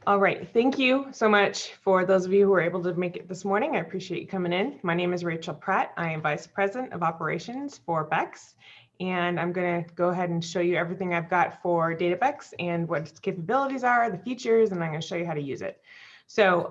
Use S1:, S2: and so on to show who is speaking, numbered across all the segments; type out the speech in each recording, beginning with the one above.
S1: All right, thank you so much for those of you who were able to make it this morning. I appreciate you coming in. My name is Rachel Pratt. I am Vice President of Operations for BEX, and I'm going to go ahead and show you everything I've got for DATABEX and what its capabilities are, the features, and I'm going to show you how to use it. So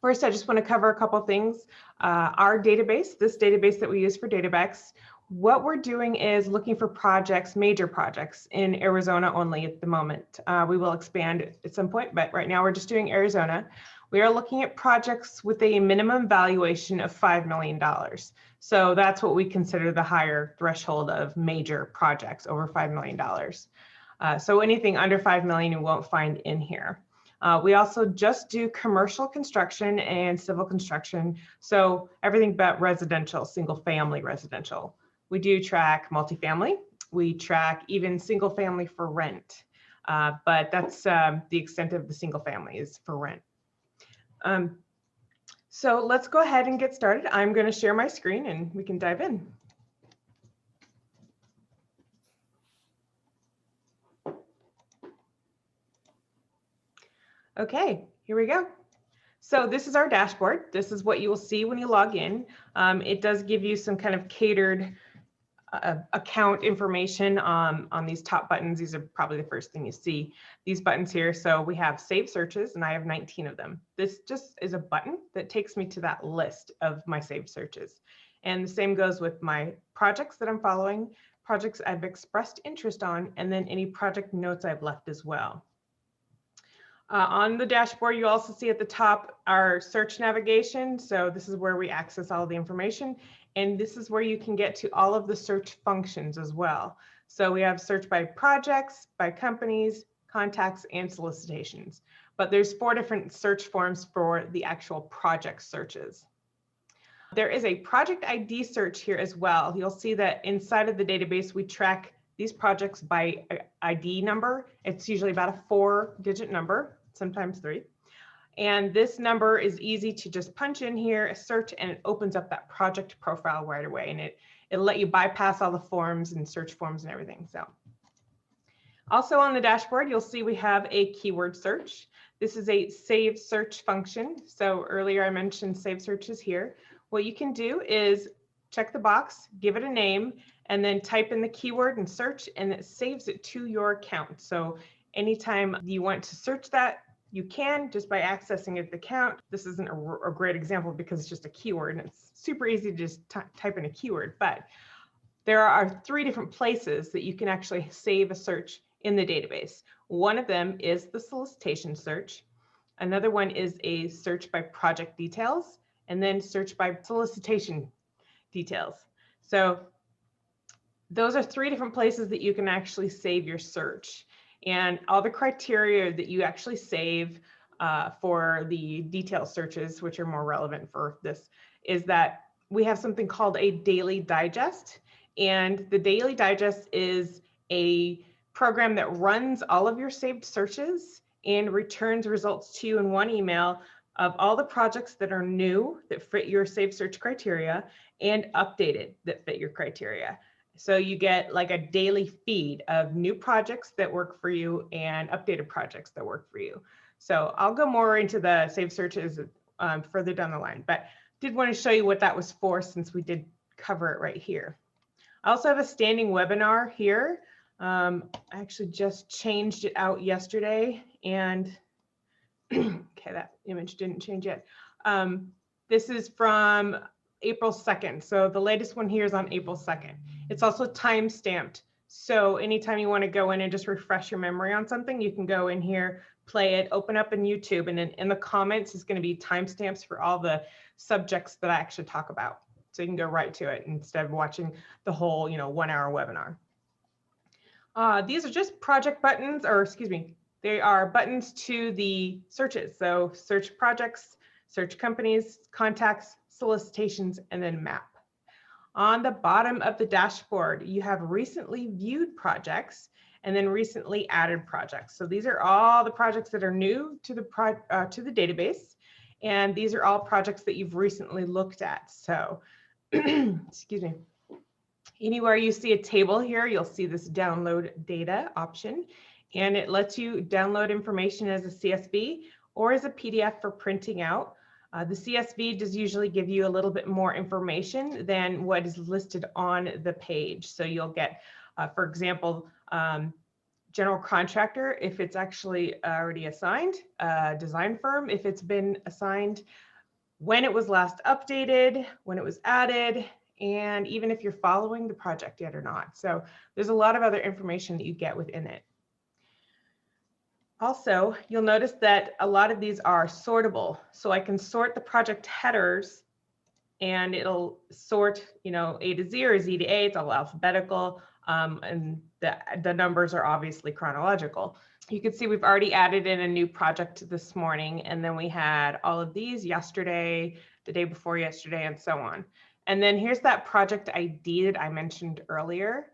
S1: first, I just want to cover a couple things. Our database, this database that we use for DATABEX, what we're doing is looking for projects, major projects in Arizona only at the moment. We will expand at some point, but right now we're just doing Arizona. We are looking at projects with a minimum valuation of $5 million. So that's what we consider the higher threshold of major projects, over $5 million. So anything under $5 million you won't find in here. We also just do commercial construction and civil construction. So everything but residential, single family residential. We do track multifamily. We track even single family for rent, but that's the extent of the single family is for rent. So let's go ahead and get started. I'm going to share my screen and we can dive in. Okay, here we go. So this is our dashboard. This is what you will see when you log in. It does give you some kind of catered account information on these top buttons. These are probably the first thing you see, these buttons here. So we have save searches and I have 19 of them. This just is a button that takes me to that list of my saved searches. And the same goes with my projects that I'm following, projects I've expressed interest on, and then any project notes I've left as well. On the dashboard, you also see at the top our search navigation. So this is where we access all the information. And this is where you can get to all of the search functions as well. So we have search by projects, by companies, contacts, and solicitations. But there's 4 different search forms for the actual project searches. There is a project ID search here as well. You'll see that inside of the database, we track these projects by ID number. It's usually about a 4-digit number, sometimes 3. And this number is easy to just punch in here, search, and it opens up that project profile right away. And it'll let you bypass all the forms and search forms and everything. So also on the dashboard, you'll see we have a keyword search. This is a save search function. So earlier I mentioned save searches here. What you can do is check the box, give it a name, and then type in the keyword and search, and it saves it to your account. So anytime you want to search that, you can just by accessing it, the account. This isn't a great example because it's just a keyword and it's super easy to just type in a keyword, but there are 3 different places that you can actually save a search in the database. One of them is the solicitation search. Another one is a search by project details, and then search by solicitation details. So those are 3 different places that you can actually save your search. And all the criteria that you actually save for the detail searches, which are more relevant for this, is that we have something called a daily digest. And the daily digest is a program that runs all of your saved searches and returns results to you in one email of all the projects that are new that fit your saved search criteria and updated that fit your criteria. So you get like a daily feed of new projects that work for you and updated projects that work for you. So I'll go more into the saved searches further down the line, but did want to show you what that was for since we did cover it right here. I also have a standing webinar here. I actually just changed it out yesterday and okay, that image didn't change yet. This is from April 2nd. So the latest one here is on April 2nd. It's also time stamped. So anytime you want to go in and just refresh your memory on something, you can go in here, play it, open up in YouTube, and then in the comments is going to be timestamps for all the subjects that I actually talk about. So you can go right to it instead of watching the whole, 1-hour webinar. These are just project buttons, or excuse me, they are buttons to the searches. So search projects, search companies, contacts, solicitations, and then map. On the bottom of the dashboard, you have recently viewed projects and then recently added projects. So these are all the projects that are new to the database, and these are all projects that you've recently looked at. So, excuse me. Anywhere you see a table here, you'll see this download data option. and it lets you download information as a CSV or as a PDF for printing out. The CSV does usually give you a little bit more information than what is listed on the page. So you'll get, for example, general contractor, if it's actually already assigned, design firm, if it's been assigned, when it was last updated, when it was added, and even if you're following the project yet or not. So there's a lot of other information that you get within it. Also, you'll notice that a lot of these are sortable. So I can sort the project headers and it'll sort, you know, A to Z or Z to A, it's all alphabetical. And the numbers are obviously chronological. You can see we've already added in a new project this morning, and then we had all of these yesterday, the day before yesterday, and so on. And then here's that project ID that I mentioned earlier.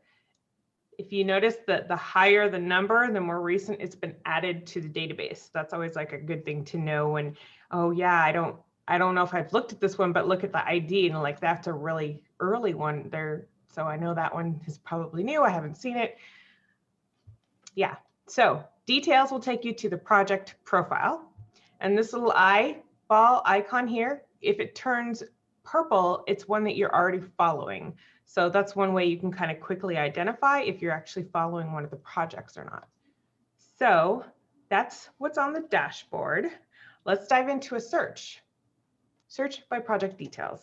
S1: If you notice that the higher the number, the more recent it's been added to the database. That's always like a good thing to know when, oh yeah, I don't know if I've looked at this one, but look at the ID and like that's a really early one there. So I know that one is probably new. I haven't seen it. Yeah, so details will take you to the project profile. And this little eyeball icon here, if it turns purple, it's one that you're already following. So that's one way you can kind of quickly identify if you're actually following one of the projects or not. So that's what's on the dashboard. Let's dive into a search. Search by project details.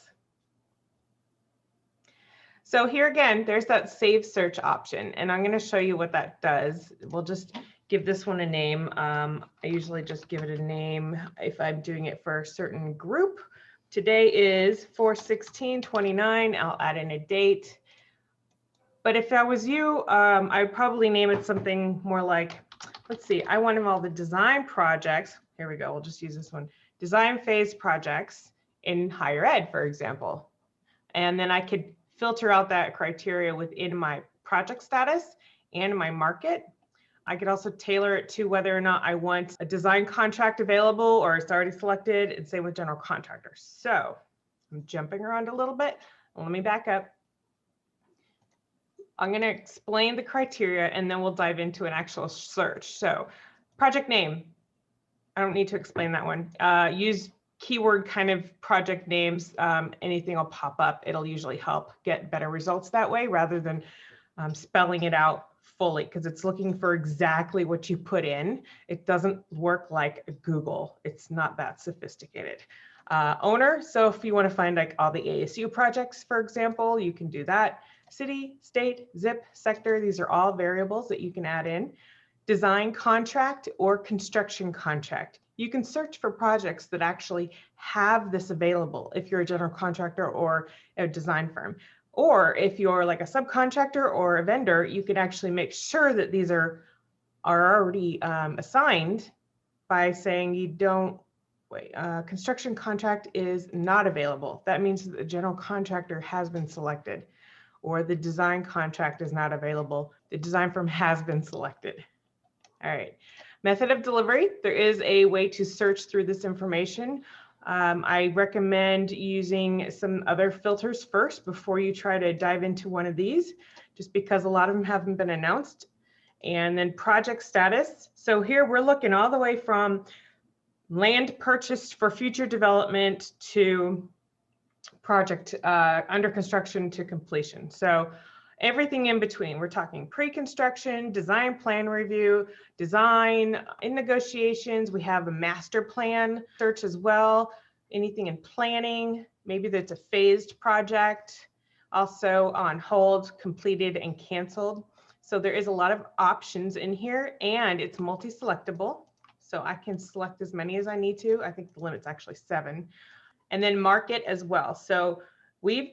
S1: So here again, there's that save search option, and I'm going to show you what that does. We'll just give this one a name. I usually just give it a name if I'm doing it for a certain group. Today is 4/16/29. I'll add in a date. But if I was you, I would probably name it something more like, let's see, I want all the design projects. Here we go. We'll just use this one. Design phase projects in higher ed, for example. And then I could filter out that criteria within my project status and my market. I could also tailor it to whether or not I want a design contract available or it's already selected, and same with general contractors. So I'm jumping around a little bit. Let me back up. I'm going to explain the criteria and then we'll dive into an actual search. So project name, I don't need to explain that one. Use keyword kind of project names, anything will pop up. It'll usually help get better results that way rather than spelling it out fully, because it's looking for exactly what you put in. It doesn't work like Google. It's not that sophisticated. Owner, so if you want to find like all the ASU projects, for example, you can do that. City, state, zip, sector, these are all variables that you can add in. Design contract or construction contract. You can search for projects that actually have this available if you're a general contractor or a design firm. Or if you're like a subcontractor or a vendor, you can actually make sure that these are already assigned by saying you don't, construction contract is not available. That means that the general contractor has been selected, or the design contract is not available. The design firm has been selected. All right, method of delivery. There is a way to search through this information. I recommend using some other filters first before you try to dive into one of these, just because a lot of them haven't been announced. And then project status. So here we're looking all the way from land purchased for future development to project under construction to completion. So everything in between. We're talking pre-construction, design plan review, design, in negotiations. We have a master plan search as well. Anything in planning, maybe that's a phased project. Also on hold, completed, and canceled. So there is a lot of options in here, and it's multi-selectable. So I can select as many as I need to. I think the limit's actually 7. And then market as well. So we've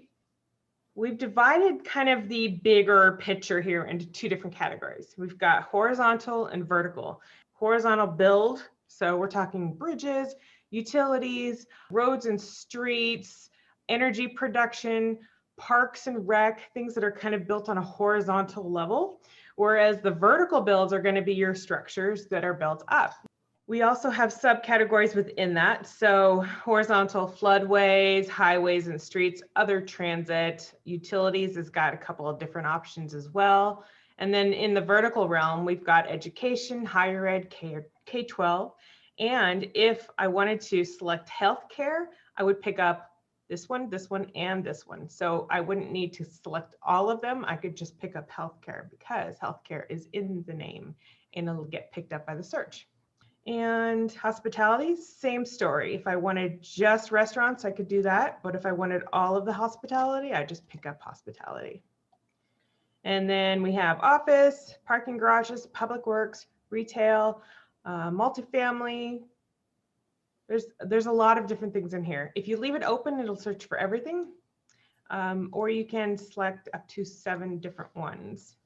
S1: divided kind of the bigger picture here into 2 different categories. We've got horizontal and vertical. Horizontal build, so we're talking bridges, utilities, roads and streets, energy production, parks and rec, things that are kind of built on a horizontal level, whereas the vertical builds are going to be your structures that are built up. We also have subcategories within that. So horizontal floodways, highways and streets, other transit, utilities has got a couple of different options as well. And then in the vertical realm, we've got education, higher ed, K-12. And if I wanted to select healthcare, I would pick up this one, and this one. So I wouldn't need to select all of them. I could just pick up healthcare because healthcare is in the name and it'll get picked up by the search. And hospitality, same story. If I wanted just restaurants, I could do that. But if I wanted all of the hospitality, I just pick up hospitality. And then we have office, parking garages, public works, retail, multifamily. There's a lot of different things in here. If you leave it open, it'll search for everything. Or you can select up to 7 different ones.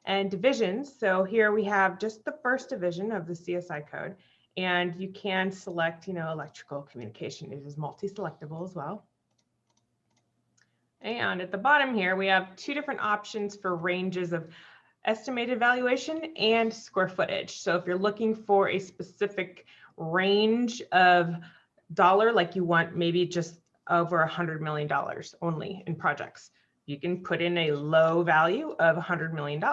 S1: And divisions, so here we have just the first division of the CSI code, and you can select, electrical communication. It is multi-selectable as well. And at the bottom here, we have 2 different options for ranges of estimated valuation and square footage. So if you're looking for a specific range of dollar, like you want maybe just over $100 million only in projects, you can put in a low value of $100 million.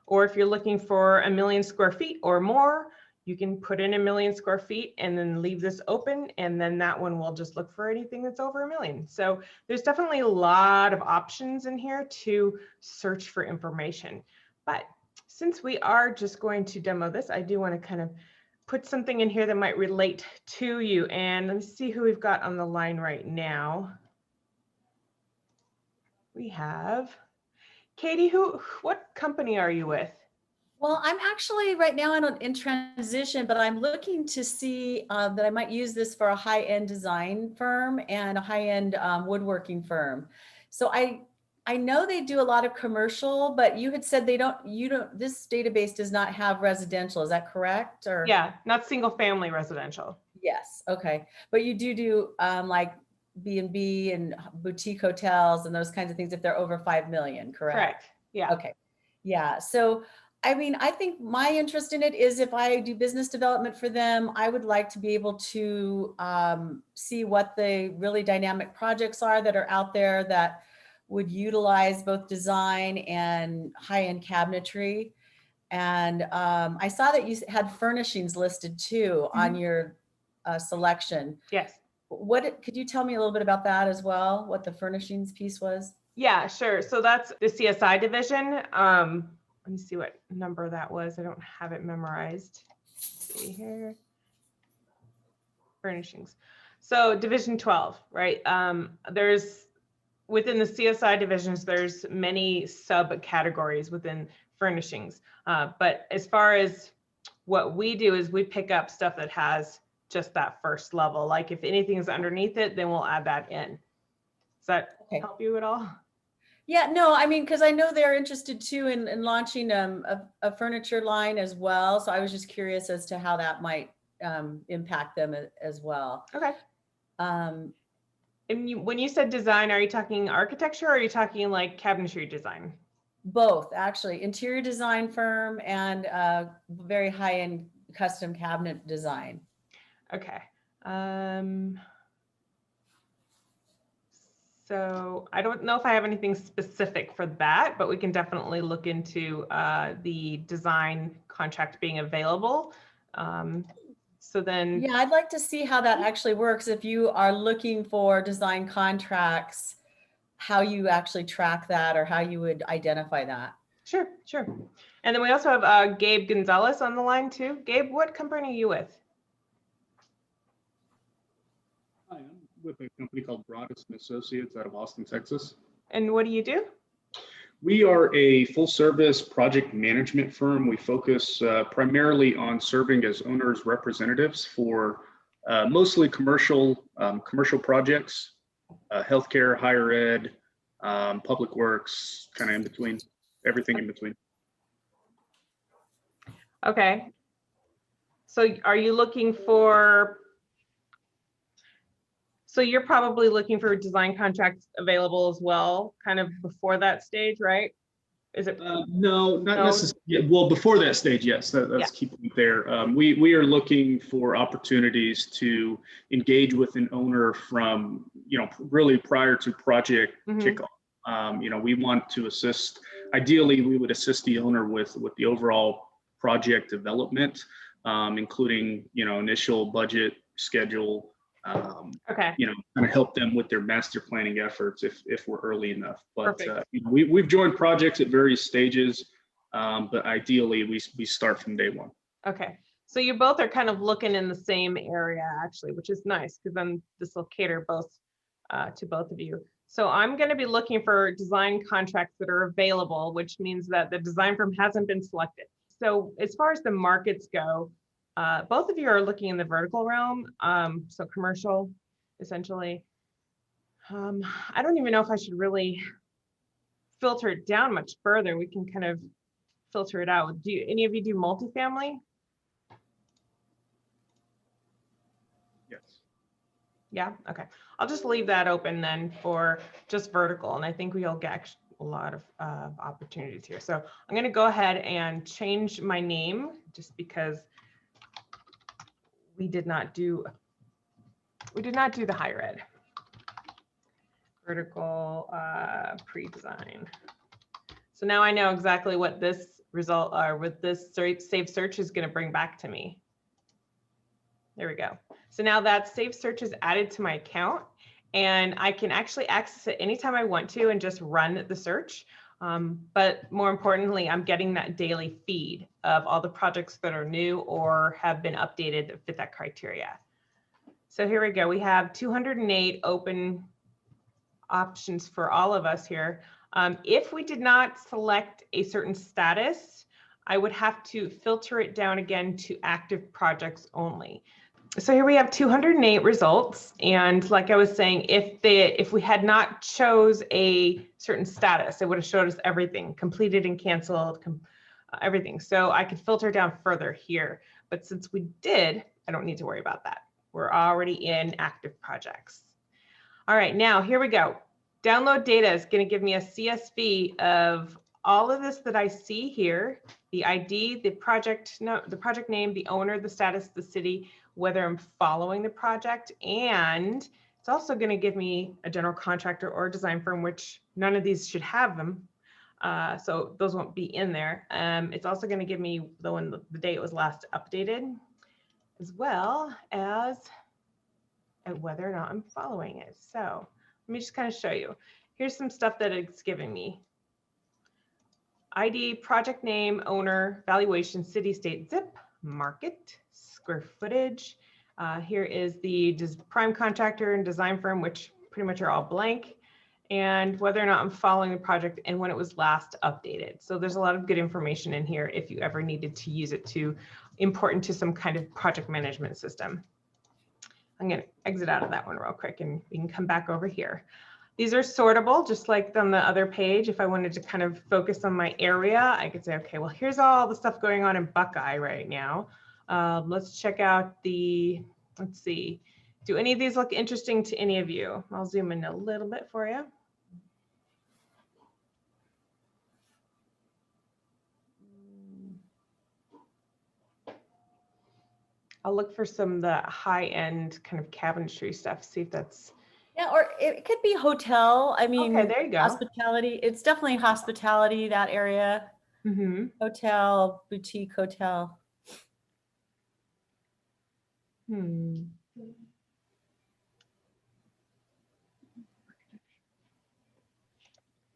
S1: Or if you're looking for 1 million square feet or more, you can put in 1 million square feet and then leave this open. And then that one will just look for anything that's over 1 million. So there's definitely a lot of options in here to search for information. But since we are just going to demo this, I do want to kind of put something in here that might relate to you. And let me see who we've got on the line right now. We have Katie. What company are you with?
S2: Well, I'm actually right now in transition, but I'm looking to see that I might use this for a high-end design firm and a high-end woodworking firm. So I know they do a lot of commercial, but you had said this database does not have residential. Is that correct? Or
S1: yeah, not single family residential.
S2: Yes. Okay. But you do like B&B and boutique hotels and those kinds of things if they're over 5 million, correct?
S1: Correct. Yeah.
S2: Okay. Yeah. So, I mean, I think my interest in it is if I do business development for them, I would like to be able to see what the really dynamic projects are that are out there that would utilize both design and high-end cabinetry. And I saw that you had furnishings listed too on your selection.
S1: Yes.
S2: Could you tell me a little bit about that as well? What the furnishings piece was?
S1: Yeah, sure. So that's the CSI division. Let me see what number that was. I don't have it memorized. Let's see here. Furnishings. So division 12, right? There's within the CSI divisions, there's many subcategories within furnishings. But as far as what we do is we pick up stuff that has just that first level. Like if anything is underneath it, then we'll add that in. Does that help you at all?
S2: Yeah, no, I mean, because I know they're interested too in launching a furniture line as well. So I was just curious as to how that might impact them as well.
S1: Okay. And when you said design, are you talking architecture or are you talking like cabinetry design?
S2: Both, actually. Interior design firm and very high-end custom cabinet design.
S1: Okay. So I don't know if I have anything specific for that, but we can definitely look into the design contract being available. So then,
S2: yeah, I'd like to see how that actually works. If you are looking for design contracts, how you actually track that or how you would identify that.
S1: Sure, sure. And then we also have Gabe Gonzalez on the line too. Gabe, what company are you with?
S3: Hi, I'm with a company called Broadus & Associates out of Austin, Texas.
S1: And what do you do?
S3: We are a full-service project management firm. We focus primarily on serving as owners' representatives for mostly commercial projects, healthcare, higher ed, public works, kind of in between, everything in between.
S1: Okay. So are you looking for, so you're probably looking for design contracts available as well, kind of before that stage, right? Is it?
S3: No, not necessarily. Well, before that stage, yes, that's keeping it there. We are looking for opportunities to engage with an owner from, really prior to project kickoff. We want to assist ideally, we would assist the owner with the overall project development, including, initial budget, schedule,
S1: Okay.
S3: kind of help them with their master planning efforts if we're early enough. But
S1: Perfect.
S3: we've joined projects at various stages, but ideally we start from day one.
S1: Okay. So you both are kind of looking in the same area actually, which is nice because then this will cater both to both of you. So I'm going to be looking for design contracts that are available, which means that the design firm hasn't been selected. So as far as the markets go, both of you are looking in the vertical realm, so commercial, essentially. I don't even know if I should really filter it down much further. We can kind of filter it out. Do any of you do multifamily?
S3: Yes.
S1: Yeah, okay. I'll just leave that open then for just vertical, and I think we'll get a lot of opportunities here. So I'm going to go ahead and change my name just because we did not do the higher ed. Vertical pre-design. So now I know exactly what this result or what this save search is going to bring back to me. There we go. So now that save search is added to my account, and I can actually access it anytime I want to and just run the search. But more importantly, I'm getting that daily feed of all the projects that are new or have been updated that fit that criteria. So here we go. We have 208 open options for all of us here. If we did not select a certain status, I would have to filter it down again to active projects only. So here we have 208 results. And like I was saying, if we had not chose a certain status, it would have showed us everything, completed and canceled, everything. So I could filter down further here. But since we did, I don't need to worry about that. We're already in active projects. All right, now here we go. Download data is going to give me a CSV of all of this that I see here, the ID, the project name, the owner, the status, the city, whether I'm following the project, and it's also going to give me a general contractor or design firm, which none of these should have them. So those won't be in there. It's also going to give me the day it was last updated, as well as whether or not I'm following it. So let me just kind of show you. Here's some stuff that it's giving me. ID, project name, owner, valuation, city, state, zip, market, square footage. Here is the prime contractor and design firm, which pretty much are all blank, and whether or not I'm following the project and when it was last updated. So there's a lot of good information in here if you ever needed to use it to import into some kind of project management system. I'm going to exit out of that one real quick and we can come back over here. These are sortable, just like on the other page. If I wanted to kind of focus on my area, I could say, okay, well, here's all the stuff going on in Buckeye right now. Let's check out let's see. Do any of these look interesting to any of you? I'll zoom in a little bit for you. I'll look for some of the high-end kind of cabinetry stuff, see if that's.
S2: Yeah, or it could be hotel. I mean,
S1: okay, there you go.
S2: Hospitality. It's definitely hospitality, that area.
S1: Mm-hmm.
S2: Hotel, boutique hotel.
S3: I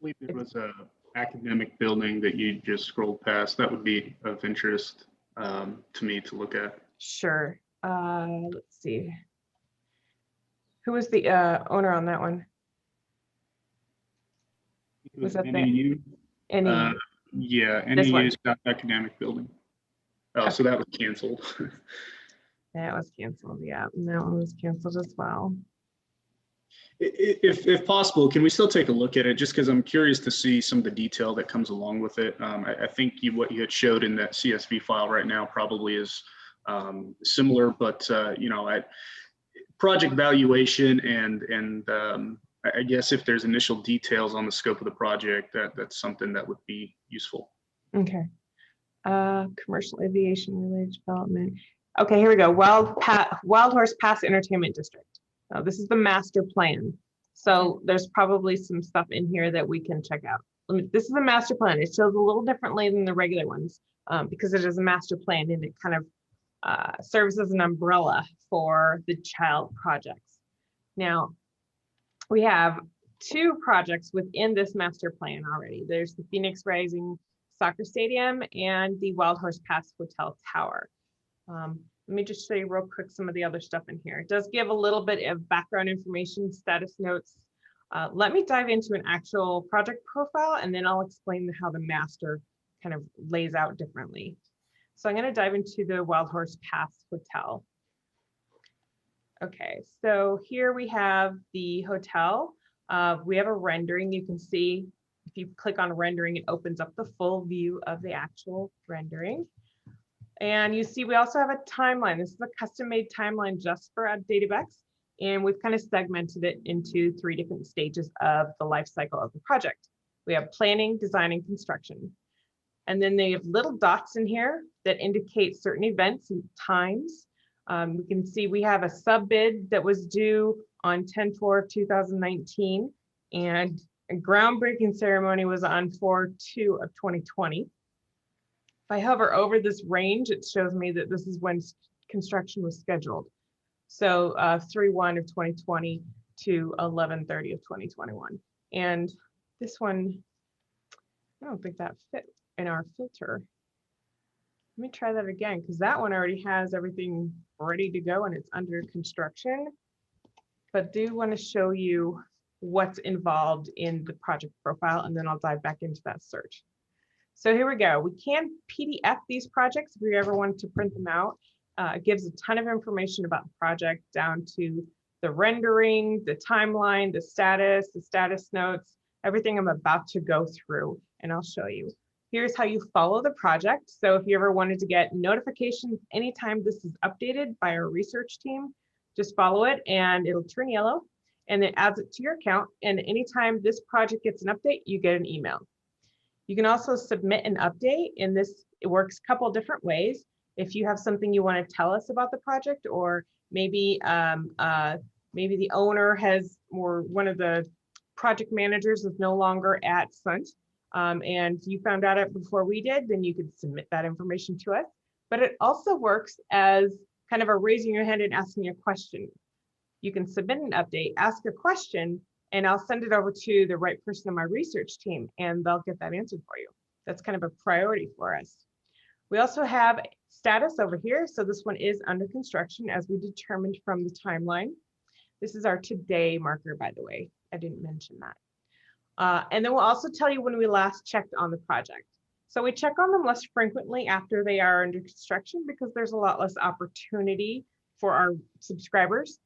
S3: believe there was a academic building that you just scrolled past. That would be of interest to me to look at.
S1: Sure. Let's see. Who was the owner on that one?
S3: Was
S1: that
S3: NEU?
S1: NEU.
S3: Yeah,
S1: This one.
S3: NEU academic building. Oh, okay. So that was canceled.
S1: That was canceled. Yeah, and that one was canceled as well.
S3: If possible, can we still take a look at it? Just because I'm curious to see some of the detail that comes along with it. I think what you had showed in that CSV file right now probably is similar, but project valuation and I guess if there's initial details on the scope of the project, that's something that would be useful.
S1: Okay. Commercial aviation related development. Okay, here we go. Wild Horse Pass Entertainment District. This is the master plan. So there's probably some stuff in here that we can check out. this is a master plan. It shows a little differently than the regular ones because it is a master plan and it kind of serves as an umbrella for the child projects. Now, we have 2 projects within this master plan already. There's the Phoenix Rising Soccer Stadium and the Wild Horse Pass Hotel Tower. Let me just show you real quick some of the other stuff in here. It does give a little bit of background information, status notes. Let me dive into an actual project profile and then I'll explain how the master kind of lays out differently. So I'm going to dive into the Wild Horse Pass Hotel. Okay, so here we have the hotel. We have a rendering. You can see if you click on rendering, it opens up the full view of the actual rendering. And you see we also have a timeline. This is a custom-made timeline just for DATABEX. And we've kind of segmented it into 3 different stages of the life cycle of the project. We have planning, design, and construction. And then they have little dots in here that indicate certain events and times. We can see we have a sub bid that was due on 10/4/2019 and a groundbreaking ceremony was on 4/2/2020. If I hover over this range, it shows me that this is when construction was scheduled. So 3/1/2020 to 11/30/2021. And this one, I don't think that fit in our filter. Let me try that again, because that one already has everything ready to go and it's under construction. But do want to show you what's involved in the project profile, and then I'll dive back into that search. So here we go. We can PDF these projects if we ever wanted to print them out. It gives a ton of information about the project down to the rendering, the timeline, the status notes, everything I'm about to go through, and I'll show you. Here's how you follow the project. So if you ever wanted to get notifications anytime this is updated by our research team, just follow it and it'll turn yellow and it adds it to your account. And anytime this project gets an update, you get an email. You can also submit an update, and this, it works a couple different ways. If you have something you want to tell us about the project, or maybe maybe the owner has, or one of the project managers is no longer at Sunt, and you found out it before we did, then you could submit that information to us. But it also works as kind of a raising your hand and asking a question. You can submit an update, ask a question, and I'll send it over to the right person in my research team, and they'll get that answered for you. That's kind of a priority for us. We also have status over here. So this one is under construction, as we determined from the timeline. This is our today marker, by the way. I didn't mention that. And then we'll also tell you when we last checked on the project. So we check on them less frequently after they are under construction because there's a lot less opportunity for our subscribers.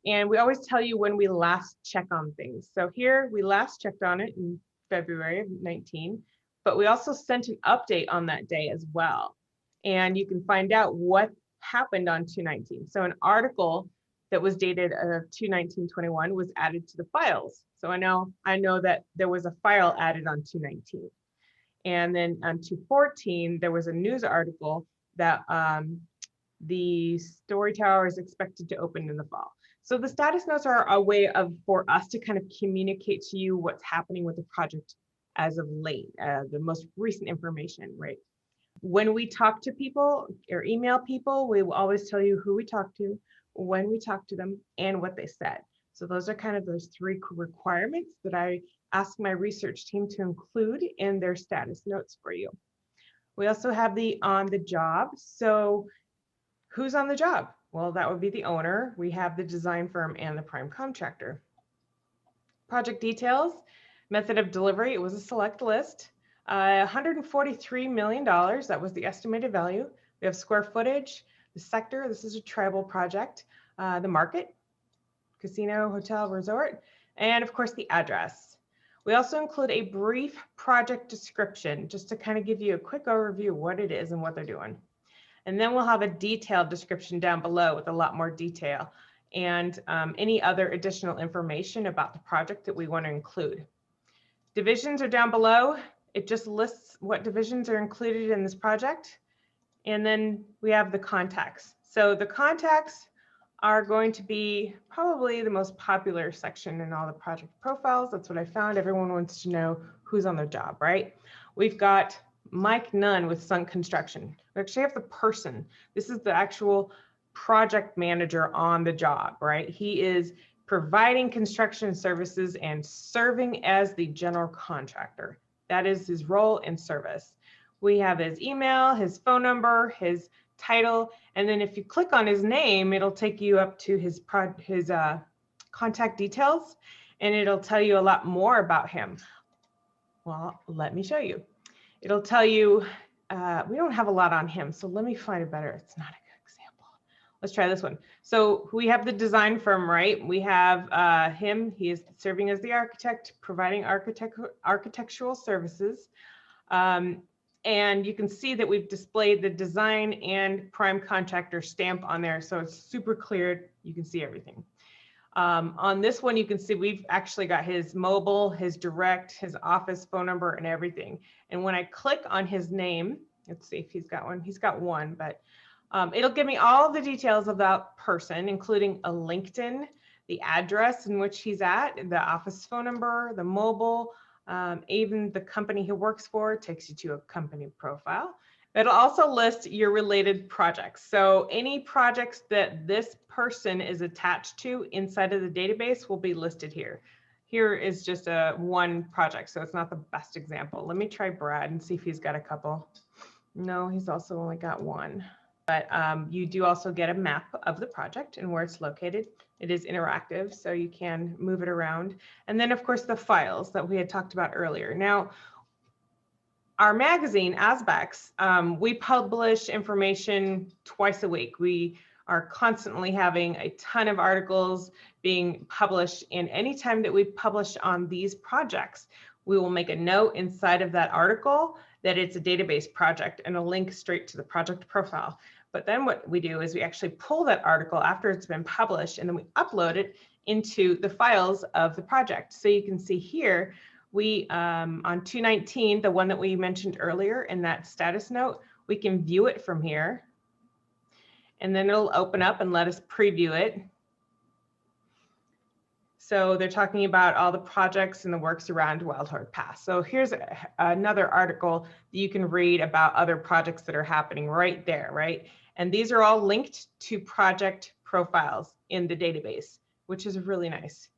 S1: And we always tell you when we last check on things. So here we last checked on it in February of 19, but we also sent an update on that day as well. And you can find out what happened on 2/19. So an article that was dated 2/19/21 was added to the files. So I know that there was a file added on 2/19. And then on 2/14, there was a news article that the Story Tower is expected to open in the fall. So the status notes are a way for us to kind of communicate to you what's happening with the project as of late, the most recent information, right? When we talk to people or email people, we will always tell you who we talked to, when we talked to them, and what they said. So those are kind of those 3 requirements that I ask my research team to include in their status notes for you. We also have the on the job. So who's on the job? Well, that would be the owner. We have the design firm and the prime contractor. Project details, method of delivery, it was a select list. $143 million, that was the estimated value. We have square footage, the sector, this is a tribal project, the market, casino, hotel, resort, and of course the address. We also include a brief project description just to kind of give you a quick overview of what it is and what they're doing. And then we'll have a detailed description down below with a lot more detail and any other additional information about the project that we want to include. Divisions are down below. It just lists what divisions are included in this project. And then we have the contacts. So the contacts are going to be probably the most popular section in all the project profiles. That's what I found. Everyone wants to know who's on their job, right? We've got Mike Nunn with Sunk Construction. We actually have the person. This is the actual project manager on the job, right? He is providing construction services and serving as the general contractor. That is his role in service. We have his email, his phone number, his title, and then if you click on his name, it'll take you up to his contact details, and it'll tell you a lot more about him. Well, let me show you. It'll tell you, we don't have a lot on him, so let me find a better, it's not a good example. Let's try this one. So we have the design firm, right? We have him, he is serving as the architect, providing architectural services. And you can see that we've displayed the design and prime contractor stamp on there. So it's super clear. You can see everything. On this one, you can see we've actually got his mobile, his direct, his office phone number and everything. And when I click on his name, let's see if he's got one. He's got one, but it'll give me all the details of that person, including a LinkedIn, the address in which he's at, the office phone number, the mobile, even the company he works for. Takes you to a company profile. It'll also list your related projects. So any projects that this person is attached to inside of the database will be listed here. Here is just one project, so it's not the best example. Let me try Brad and see if he's got a couple. No, he's also only got one. But you do also get a map of the project and where it's located. It is interactive, so you can move it around. And then, of course, the files that we had talked about earlier. Now, our magazine, ASBEX, we publish information twice a week. We are constantly having a ton of articles being published, and anytime that we publish on these projects, we will make a note inside of that article that it's a database project and a link straight to the project profile. But then what we do is we actually pull that article after it's been published, and then we upload it into the files of the project. So you can see here, we on 219, the one that we mentioned earlier in that status note, we can view it from here. And then it'll open up and let us preview it. So they're talking about all the projects and the works around Wildhorse Pass. So here's another article that you can read about other projects that are happening right there, right? And these are all linked to project profiles in the database, which is really nice.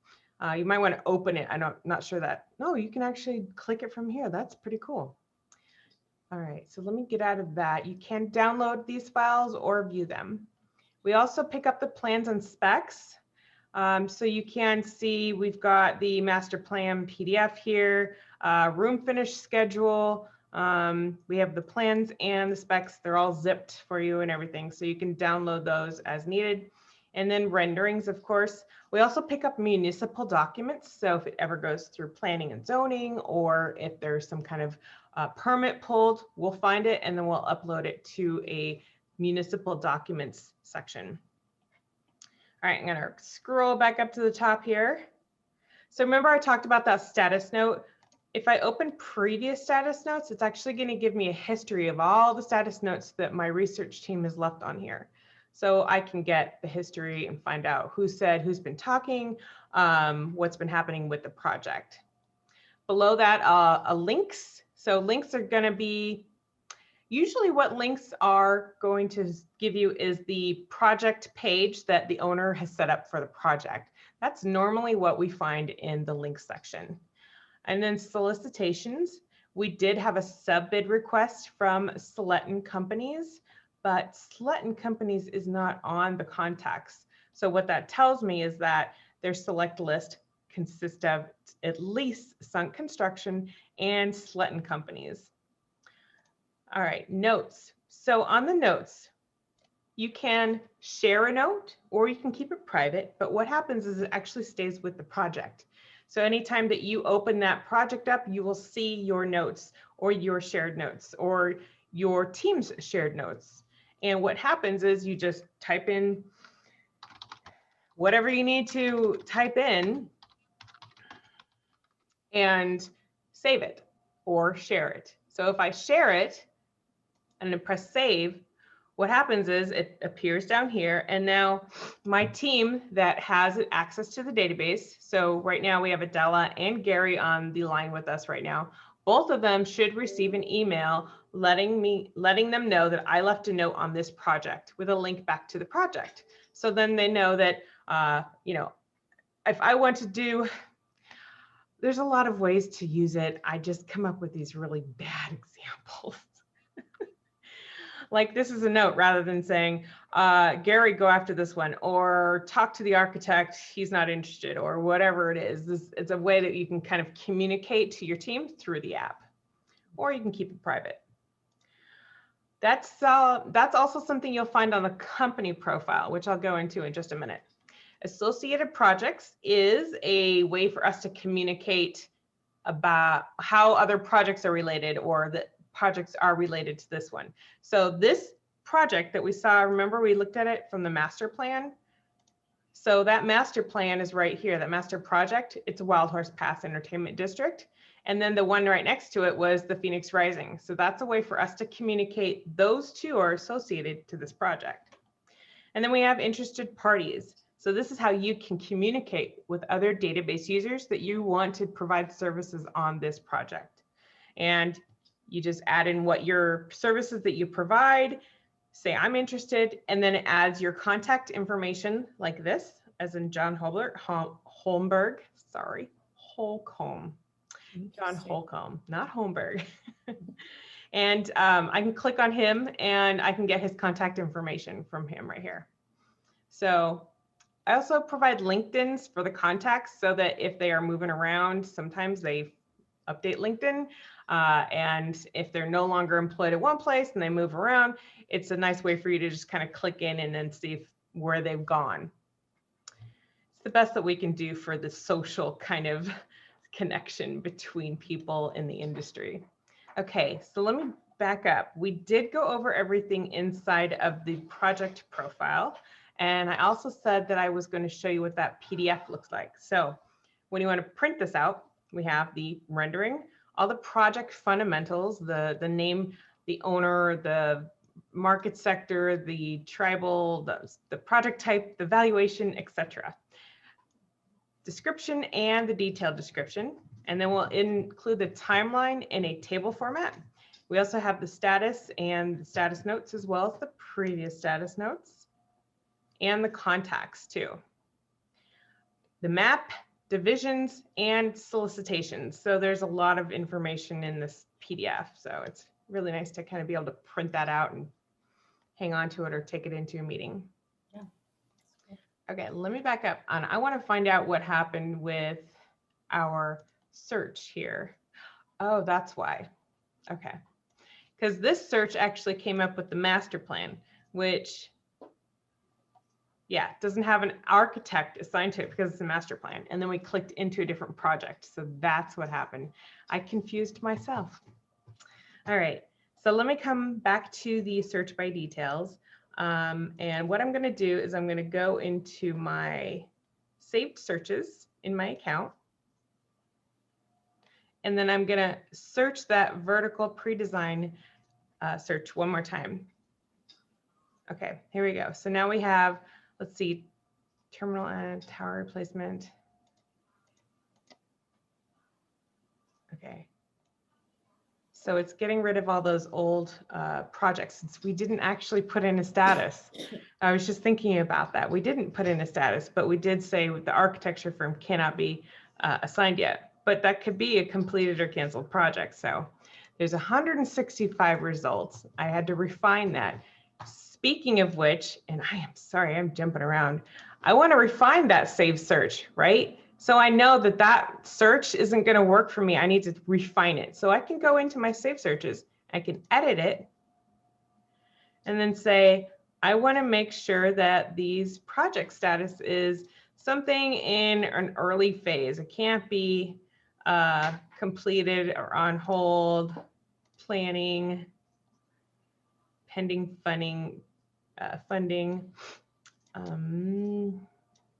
S1: You might want to open it. I'm not sure that. No, you can actually click it from here. That's pretty cool. All right, so let me get out of that. You can download these files or view them. We also pick up the plans and specs. So you can see we've got the master plan PDF here, room finish schedule. We have the plans and the specs. They're all zipped for you and everything. So you can download those as needed. And then renderings, of course. We also pick up municipal documents. So if it ever goes through planning and zoning, or if there's some kind of permit pulled, we'll find it and then we'll upload it to a municipal documents section. All right, I'm gonna scroll back up to the top here. So remember I talked about that status note. If I open previous status notes, it's actually gonna give me a history of all the status notes that my research team has left on here. So I can get the history and find out who said, who's been talking, what's been happening with the project. Below that, links. So links are gonna be, usually what links are going to give you is the project page that the owner has set up for the project. That's normally what we find in the links section. And then solicitations. We did have a sub-bid request from Sletten Companies, but Sletten Companies is not on the contacts. So what that tells me is that their select list consists of at least Sunk Construction and Sletten Companies. All right, notes. So on the notes, you can share a note or you can keep it private, but what happens is it actually stays with the project. So anytime that you open that project up, you will see your notes or your shared notes or your team's shared notes. And what happens is you just type in whatever you need to type in and save it or share it. So if I share it and then press save, what happens is it appears down here, and now my team that has access to the database, so right now we have Adela and Gary on the line with us right now. Both of them should receive an email letting them know that I left a note on this project with a link back to the project. So then they know that, you know, if I want to do, there's a lot of ways to use it. I just come up with these really bad examples. Like this is a note rather than saying, Gary, go after this one, or talk to the architect, he's not interested, or whatever it is. It's a way that you can kind of communicate to your team through the app, or you can keep it private. That's also something you'll find on the company profile, which I'll go into in just a minute. Associated projects is a way for us to communicate about how other projects are related, or that projects are related to this one. So this project that we saw, remember we looked at it from the master plan? So that master plan is right here, that master project, it's a Wild Horse Pass Entertainment District. And then the one right next to it was the Phoenix Rising. So that's a way for us to communicate those two are associated to this project. And then we have interested parties. So this is how you can communicate with other database users that you want to provide services on this project. And you just add in what your services that you provide, say I'm interested, and then it adds your contact information like this, as in John Holmberg, sorry, Holcomb. John Holcomb, not Holmberg. And I can click on him and I can get his contact information from him right here. So I also provide LinkedIns for the contacts so that if they are moving around, sometimes they update LinkedIn. And if they're no longer employed at one place and they move around, it's a nice way for you to just kind of click in and then see where they've gone. It's the best that we can do for the social kind of connection between people in the industry. Okay, so let me back up. We did go over everything inside of the project profile. And I also said that I was going to show you what that PDF looks like. So when you want to print this out, we have the rendering, all the project fundamentals, the name, the owner, the market sector, the tribal, the project type, the valuation, etc. Description and the detailed description. And then we'll include the timeline in a table format. We also have the status and the status notes, as well as the previous status notes and the contacts too. The map, divisions, and solicitations. So there's a lot of information in this PDF. So it's really nice to kind of be able to print that out and hang on to it or take it into a meeting.
S2: Yeah.
S1: Okay, let me back up. I want to find out what happened with our search here. Oh, that's why. Okay. Because this search actually came up with the master plan, which, yeah, doesn't have an architect assigned to it because it's a master plan. And then we clicked into a different project. So that's what happened. I confused myself. All right. So let me come back to the search by details. And what I'm going to do is I'm going to go into my saved searches in my account. And then I'm going to search that vertical pre-design search one more time. Okay, here we go. So now we have, let's see, terminal and tower replacement. Okay. So it's getting rid of all those old projects since we didn't actually put in a status. I was just thinking about that. We didn't put in a status, but we did say the architecture firm cannot be assigned yet, but that could be a completed or canceled project. So there's 165 results. I had to refine that. Speaking of which, and I am sorry, I'm jumping around. I want to refine that saved search, right? So I know that that search isn't going to work for me. I need to refine it. So I can go into my saved searches. I can edit it and then say, I want to make sure that these project status is something in an early phase. It can't be completed or on hold, planning, pending funding,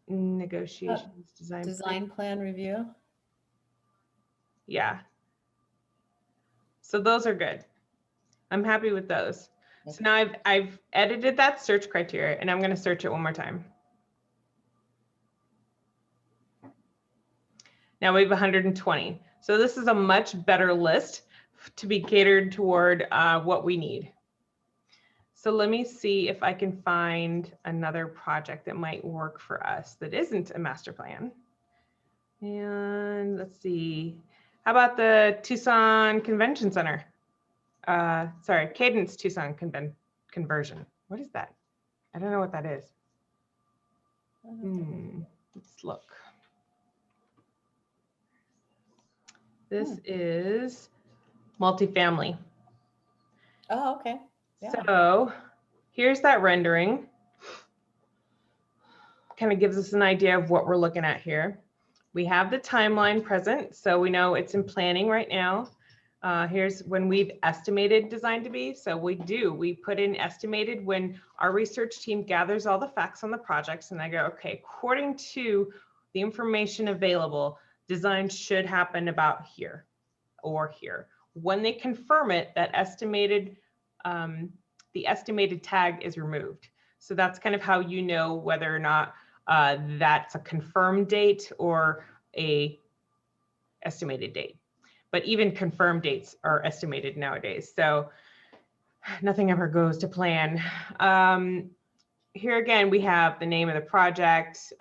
S1: negotiations,
S2: design plan review.
S1: Yeah. So those are good. I'm happy with those. So now I've edited that search criteria and I'm going to search it one more time. Now we have 120. So this is a much better list to be catered toward what we need. So let me see if I can find another project that might work for us that isn't a master plan. And let's see, how about the Tucson Convention Center? Sorry, Cadence Tucson conversion. What is that? I don't know what that is. Let's look. This is multifamily.
S2: Oh, okay. Yeah.
S1: So here's that rendering. Kind of gives us an idea of what we're looking at here. We have the timeline present, so we know it's in planning right now. Here's when we've estimated design to be. So we put in estimated when our research team gathers all the facts on the projects, and I go, okay, according to the information available, design should happen about here or here. When they confirm it, that estimated, the estimated tag is removed. So that's kind of how you know whether or not that's a confirmed date or a estimated date. But even confirmed dates are estimated nowadays. So nothing ever goes to plan. Here again, we have the name of the project,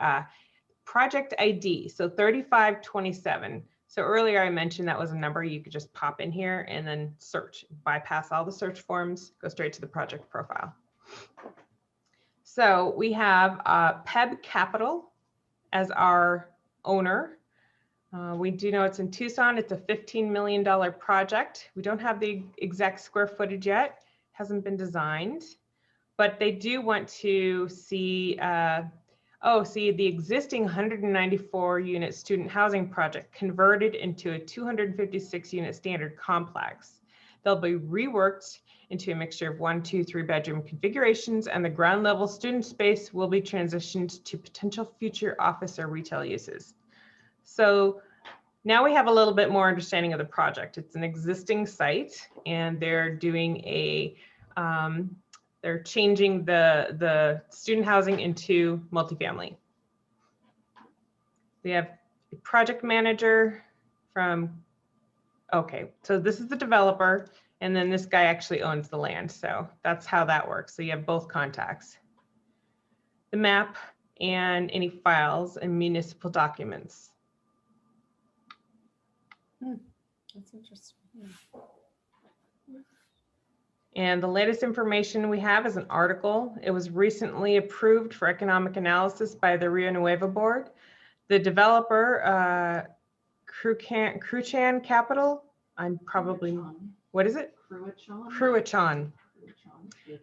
S1: project ID, so 3527. So earlier I mentioned that was a number you could just pop in here and then search, bypass all the search forms, go straight to the project profile. So we have PEB Capital as our owner. We do know it's in Tucson. It's a $15 million project. We don't have the exact square footage yet. Hasn't been designed, but they do want to see, the existing 194 unit student housing project converted into a 256 unit standard complex. They'll be reworked into a mixture of 1, 2, 3 bedroom configurations, and the ground level student space will be transitioned to potential future office or retail uses. So now we have a little bit more understanding of the project. It's an existing site, and they're doing a, they're changing the student housing into multifamily. We have a project manager from, okay, so this is the developer, and then this guy actually owns the land. So that's how that works. So you have both contacts. The map and any files and municipal documents.
S2: That's interesting.
S1: And the latest information we have is an article. It was recently approved for economic analysis by the Rio Nuevo board. The developer, Cruchan Capital, I'm probably, what is it? Cruchan.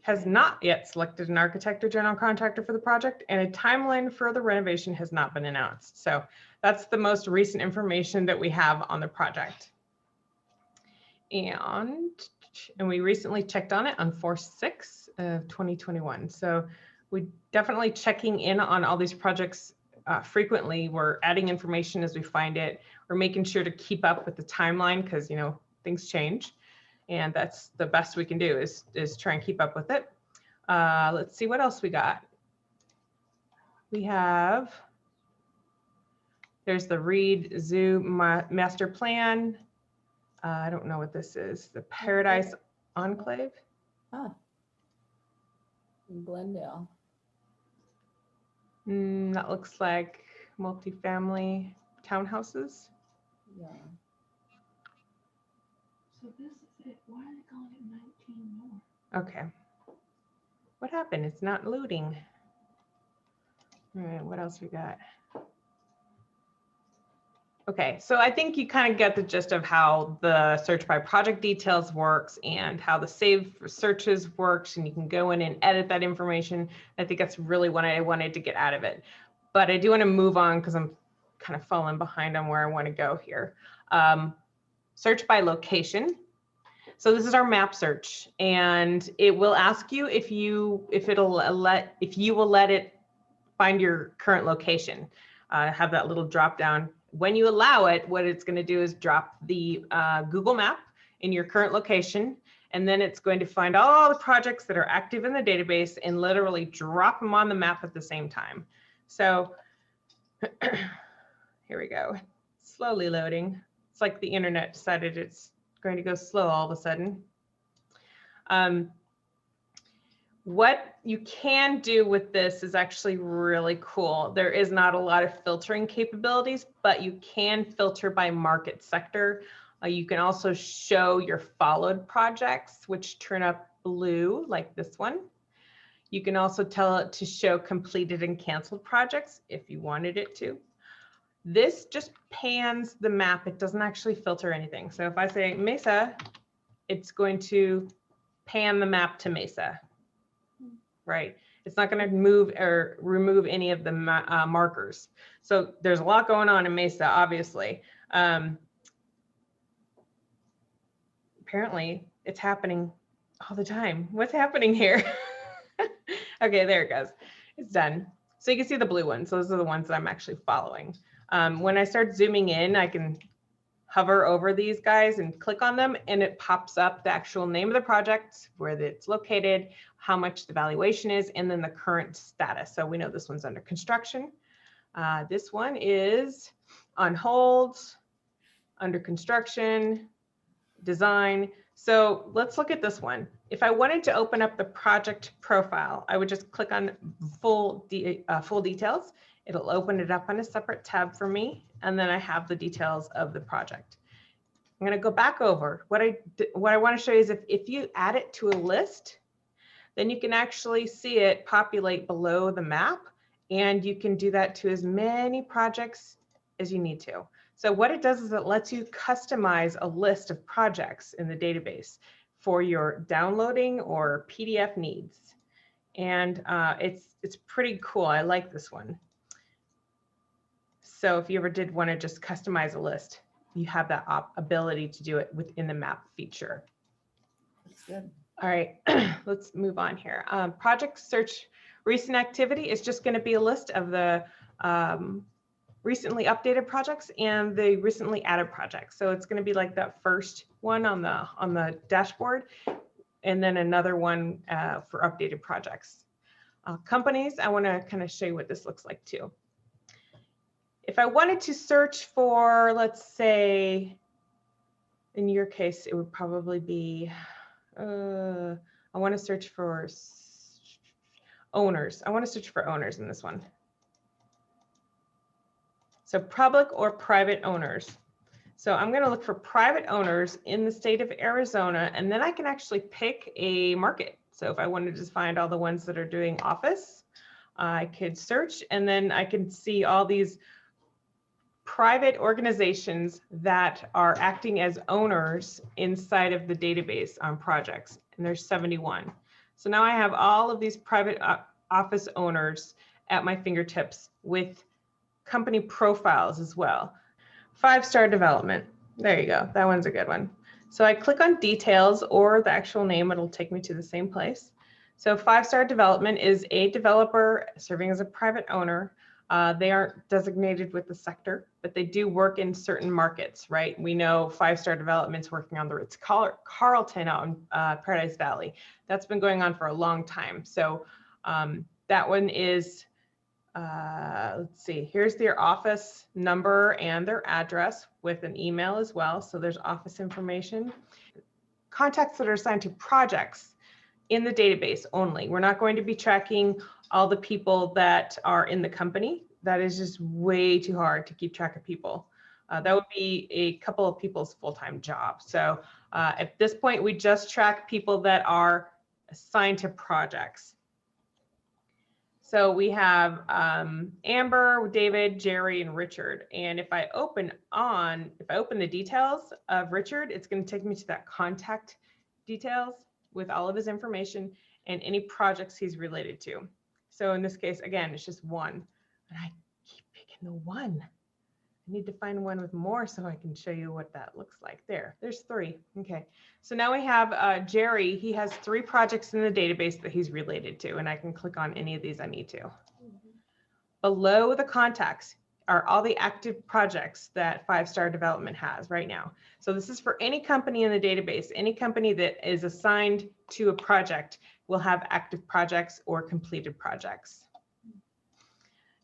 S1: Has not yet selected an architect or general contractor for the project, and a timeline for the renovation has not been announced. So that's the most recent information that we have on the project. And we recently checked on it on 4/6 of 2021. So we're definitely checking in on all these projects frequently. We're adding information as we find it. We're making sure to keep up with the timeline because, you know, things change. And that's the best we can do is try and keep up with it. Let's see what else we got. We have, there's the Reed Zoo master plan. I don't know what this is. The Paradise Enclave.
S2: Ah, in Glendale.
S1: That looks like multifamily townhouses.
S2: Yeah.
S4: So this is it. Why are they calling it 19 more?
S1: Okay. What happened? It's not loading. All right, what else we got? Okay, so I think you kind of get the gist of how the search by project details works and how the save searches works, and you can go in and edit that information. I think that's really what I wanted to get out of it. But I do want to move on because I'm kind of falling behind on where I want to go here. Search by location. So this is our map search, and it will ask you if you will let it find your current location. Have that little drop down. When you allow it, what it's going to do is drop the Google map in your current location, And then it's going to find all the projects that are active in the database and literally drop them on the map at the same time. So here we go, slowly loading. It's like the internet decided it's going to go slow all of a sudden. What you can do with this is actually really cool. There is not a lot of filtering capabilities, but you can filter by market sector. You can also show your followed projects, which turn up blue like this one. You can also tell it to show completed and canceled projects if you wanted it to. This just pans the map. It doesn't actually filter anything. So if I say Mesa, it's going to pan the map to Mesa. Right? It's not going to move or remove any of the markers. So there's a lot going on in Mesa, obviously. Apparently, it's happening all the time. What's happening here? Okay, there it goes. It's done. So you can see the blue ones. So those are the ones that I'm actually following. When I start zooming in, I can hover over these guys and click on them, and it pops up the actual name of the project, where it's located, how much the valuation is, and then the current status. So we know this one's under construction. This one is on hold, under construction, design. So let's look at this one. If I wanted to open up the project profile, I would just click on full details. It'll open it up on a separate tab for me, and then I have the details of the project. I'm going to go back over. What I want to show you is if you add it to a list, then you can actually see it populate below the map, and you can do that to as many projects as you need to. So what it does is it lets you customize a list of projects in the database for your downloading or PDF needs. And it's pretty cool. I like this one. So if you ever did want to just customize a list, you have that ability to do it within the map feature.
S2: That's good.
S1: All right, let's move on here. Project search recent activity is just going to be a list of the recently updated projects and the recently added projects. So it's going to be like that first one on the dashboard, and then another one for updated projects. Companies, I want to kind of show you what this looks like too. If I wanted to search for, let's say, in your case, it would probably be, I want to search for owners. I want to search for owners in this one. So public or private owners. So I'm going to look for private owners in the state of Arizona, and then I can actually pick a market. So if I wanted to find all the ones that are doing office, I could search, and then I can see all these private organizations that are acting as owners inside of the database on projects, and there's 71. So now I have all of these private office owners at my fingertips with company profiles as well. 5-star development. There you go. That one's a good one. So I click on details or the actual name, it'll take me to the same place. So 5-star development is a developer serving as a private owner. They aren't designated with the sector, but they do work in certain markets, right? We know 5-star development's working on the Ritz-Carlton out in Paradise Valley. That's been going on for a long time. So that one is, let's see, here's their office number and their address with an email as well. So there's office information. Contacts that are assigned to projects in the database only. We're not going to be tracking all the people that are in the company. That is just way too hard to keep track of people. That would be a couple of people's full-time job. So at this point, we just track people that are assigned to projects. So we have Amber, David, Jerry, and Richard. And if I open the details of Richard, it's going to take me to that contact details with all of his information and any projects he's related to. So in this case, again, it's just one, and I keep picking the one. I need to find one with more so I can show you what that looks like. There's 3. Okay, so now we have Jerry. He has 3 projects in the database that he's related to, and I can click on any of these I need to. Below the contacts, are all the active projects that 5-Star Development has right now. So this is for any company in the database. Any company that is assigned to a project will have active projects or completed projects.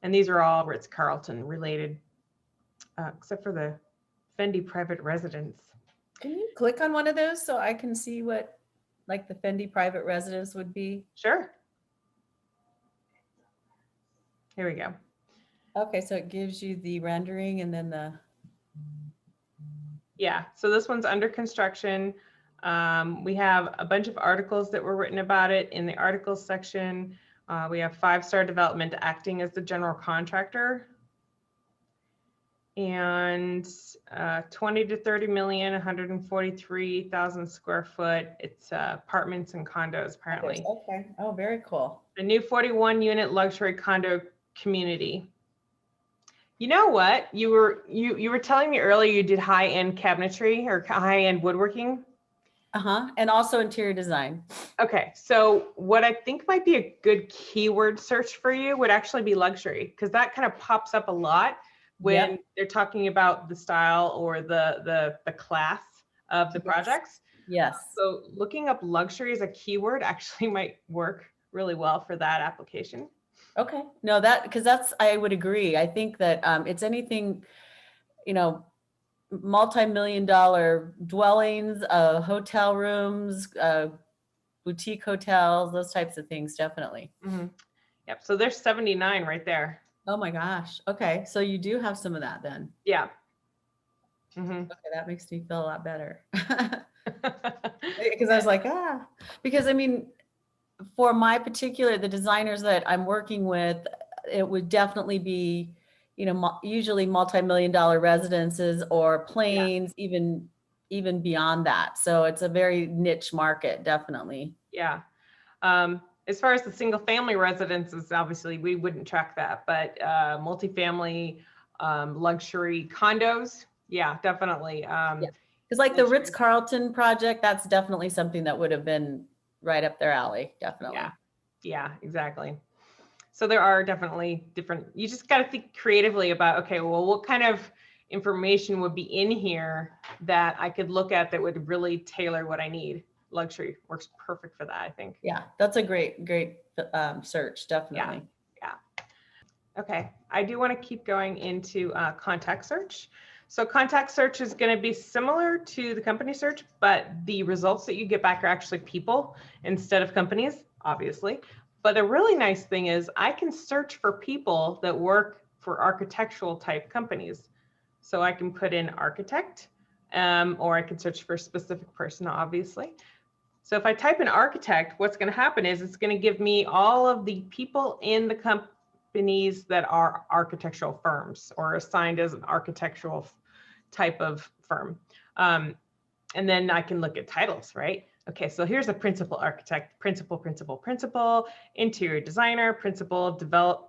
S1: And these are all Ritz-Carlton related, except for the Fendi private residence.
S2: Can you click on one of those so I can see what like the Fendi private residence would be?
S1: Sure. Here we go.
S2: Okay, so it gives you the rendering and then the,
S1: Yeah, so this one's under construction. We have a bunch of articles that were written about it in the articles section. We have 5-Star Development acting as the general contractor. And 20 to 30 million, 143,000 square foot. It's apartments and condos apparently.
S2: okay. Oh, very cool.
S1: A new 41 unit luxury condo community. You know what? You were telling me earlier you did high-end cabinetry or high-end woodworking.
S2: And also interior design.
S1: Okay, so what I think might be a good keyword search for you would actually be luxury, because that kind of pops up a lot when they're talking about the style or the class of the projects.
S2: Yes.
S1: So looking up luxury as a keyword actually might work really well for that application.
S2: Okay. No, because I would agree. I think that it's anything, multi-million-dollar dwellings, hotel rooms, boutique hotels, those types of things, definitely.
S1: Mm-hmm. Yep. So there's 79 right there.
S2: Oh my gosh. Okay. So you do have some of that then.
S1: Yeah. Mm-hmm.
S2: Okay. That makes me feel a lot better. Because I was like, because I mean, for my particular, the designers that I'm working with, it would definitely be, usually multi-million-dollar residences or planes, even beyond that. So it's a very niche market, definitely.
S1: Yeah. As far as the single family residences, obviously we wouldn't track that, but multifamily, luxury condos, yeah, definitely.
S2: Because like the Ritz-Carlton project, that's definitely something that would have been right up their alley, definitely.
S1: Yeah, exactly. So there are definitely different, you just got to think creatively about, okay, well, what kind of information would be in here that I could look at that would really tailor what I need. Luxury works perfect for that, I think.
S2: Yeah, that's a great search, definitely.
S1: Yeah. Okay, I do want to keep going into contact search. So contact search is going to be similar to the company search, but the results that you get back are actually people instead of companies, obviously. But the really nice thing is I can search for people that work for architectural type companies. So I can put in architect, or I can search for a specific person, obviously. So if I type in architect, what's going to happen is it's going to give me all of the people in the companies that are architectural firms or assigned as an architectural type of firm. And then I can look at titles, right? Okay, so here's a principal architect, principal, interior designer, principal,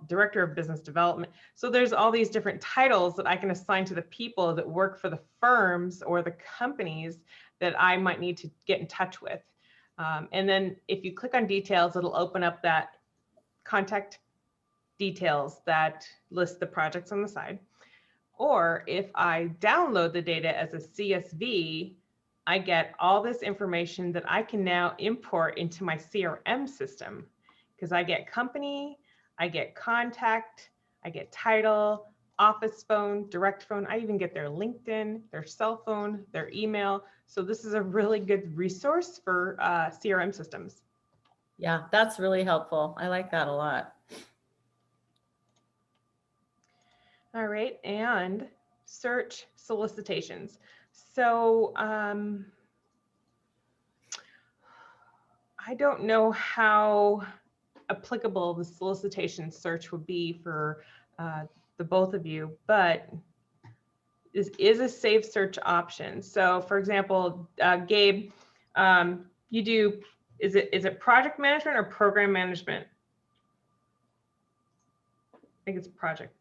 S1: director of business development. So there's all these different titles that I can assign to the people that work for the firms or the companies that I might need to get in touch with. And then if you click on details, it'll open up that contact details that list the projects on the side. Or if I download the data as a CSV, I get all this information that I can now import into my CRM system, because I get company, I get contact, I get title, office phone, direct phone. I even get their LinkedIn, their cell phone, their email. So this is a really good resource for CRM systems.
S2: Yeah, that's really helpful. I like that a lot.
S1: All right, and search solicitations. So I don't know how applicable the solicitation search would be for the both of you, but this is a safe search option. So for example, Gabe, you do, is it project management or program management? I think it's project.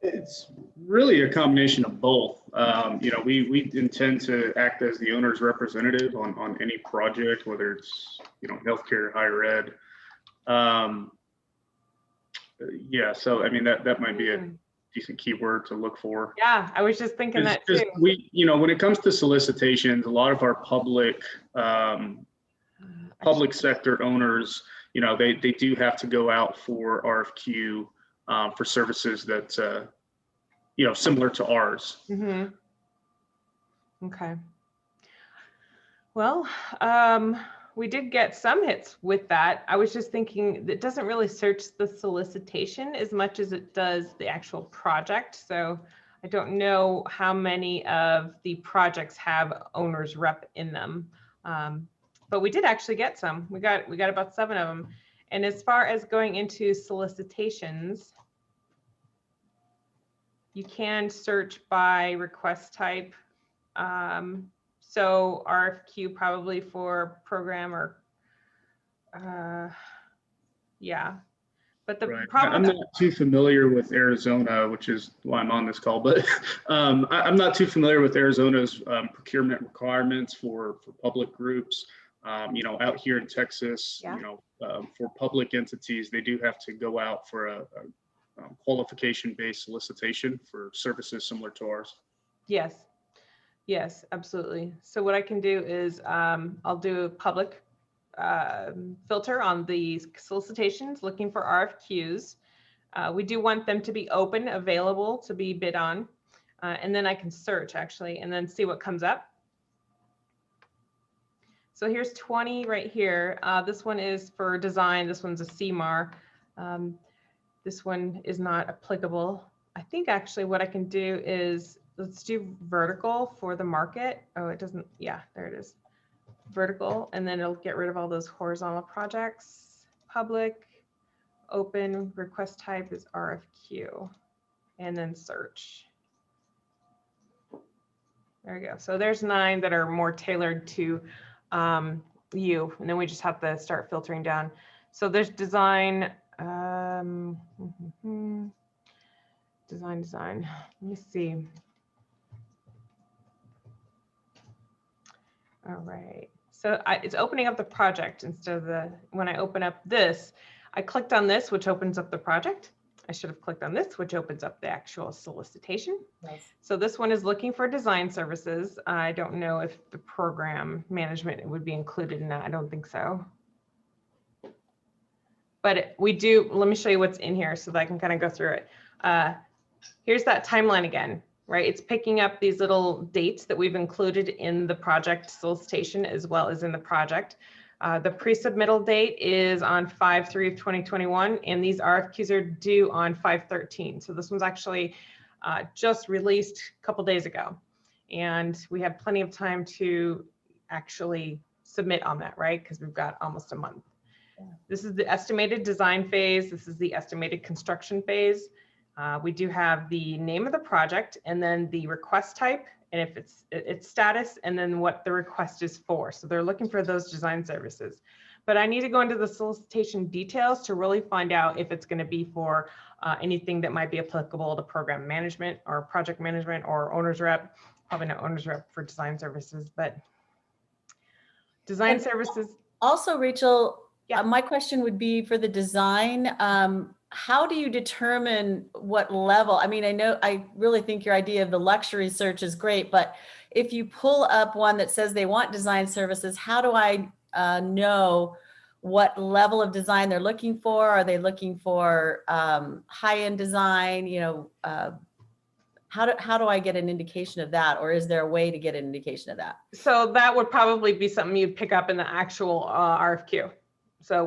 S3: It's really a combination of both. We intend to act as the owner's representative on any project, whether it's, healthcare, higher ed. Yeah, so I mean, that might be a decent keyword to look for.
S1: Yeah, I was just thinking that too.
S3: We, when it comes to solicitations, a lot of our public sector owners, they do have to go out for RFQ for services that, similar to ours.
S1: Mm-hmm. Okay. Well, we did get some hits with that. I was just thinking it doesn't really search the solicitation as much as it does the actual project. So I don't know how many of the projects have owner's rep in them. But we did actually get some. We got about 7 of them. And as far as going into solicitations, you can search by request type. So RFQ probably for program or, yeah. But the
S3: Right.
S1: problem,
S3: I'm not too familiar with Arizona, which is why I'm on this call, but I'm not too familiar with Arizona's procurement requirements for public groups. Out here in Texas,
S1: Yeah.
S3: For public entities, they do have to go out for a qualification-based solicitation for services similar to ours.
S1: yes, yes, absolutely. So what I can do is I'll do a public filter on the solicitations looking for RFQs. We do want them to be open, available to be bid on. And then I can search actually, and then see what comes up. So here's 20 right here. This one is for design. This one's a CMAR. This one is not applicable. I think actually what I can do is, let's do vertical for the market. Oh, it doesn't, yeah, there it is. Vertical, and then it'll get rid of all those horizontal projects. Public, open, request type is RFQ, and then search. There we go. So there's 9 that are more tailored to you, and then we just have to start filtering down. So there's design, design. Let me see. All right. So it's opening up the project instead of when I open up this, I clicked on this, which opens up the project. I should have clicked on this, which opens up the actual solicitation.
S2: Nice.
S1: So this one is looking for design services. I don't know if the program management would be included in that. I don't think so. But we do, let me show you what's in here so that I can kind of go through it. Here's that timeline again, right? It's picking up these little dates that we've included in the project solicitation as well as in the project. The pre-submittal date is on 5/3 of 2021, and these RFQs are due on 5/13. So this one's actually just released a couple days ago, and we have plenty of time to actually submit on that, right? Because we've got almost a month.
S2: Yeah.
S1: This is the estimated design phase. This is the estimated construction phase. We do have the name of the project and then the request type, and if its status, and then what the request is for. So they're looking for those design services. But I need to go into the solicitation details to really find out if it's going to be for anything that might be applicable to program management or project management or owner's rep. Probably not owner's rep for design services, but design services.
S2: Also, Rachel,
S1: Yeah.
S2: my question would be for the design. How do you determine what level? I mean, I really think your idea of the luxury search is great, but if you pull up one that says they want design services, how do I know what level of design they're looking for? Are they looking for high-end design? How do I get an indication of that? Or is there a way to get an indication of that?
S1: So that would probably be something you'd pick up in the actual RFQ. So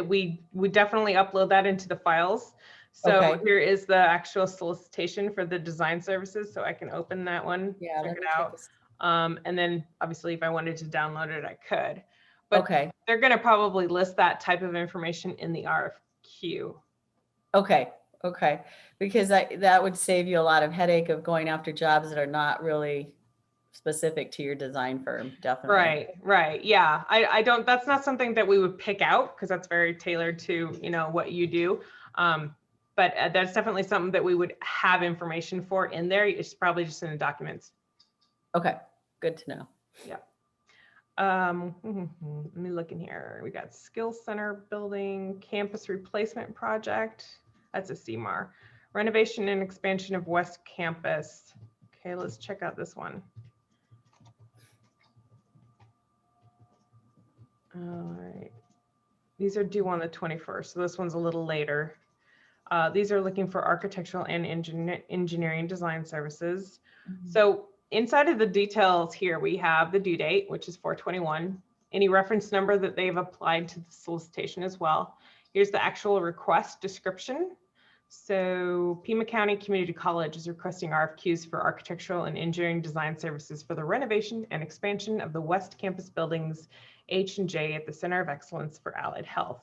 S1: we definitely upload that into the files. So here is the actual solicitation for the design services. So I can open that one, check it out. And then obviously if I wanted to download it, I could. But they're going to probably list that type of information in the RFQ.
S2: Okay. Because that would save you a lot of headache of going after jobs that are not really specific to your design firm. Definitely.
S1: Right. Yeah. I don't, that's not something that we would pick out because that's very tailored to, what you do. But that's definitely something that we would have information for in there. It's probably just in the documents.
S2: Okay. Good to know.
S1: Yeah. Let me look in here. We got Skill Center Building, Campus Replacement Project. That's a CMAR. renovation and expansion of West Campus. Okay, let's check out this one. All right. These are due on the 21st, so this one's a little later. These are looking for architectural and engineering design services. So inside of the details here, we have the due date, which is 4/21, any reference number that they've applied to the solicitation as well. Here's the actual request description. So Pima County Community College is requesting RFQs for architectural and engineering design services for the renovation and expansion of the West Campus buildings H and J at the Center of Excellence for Allied Health.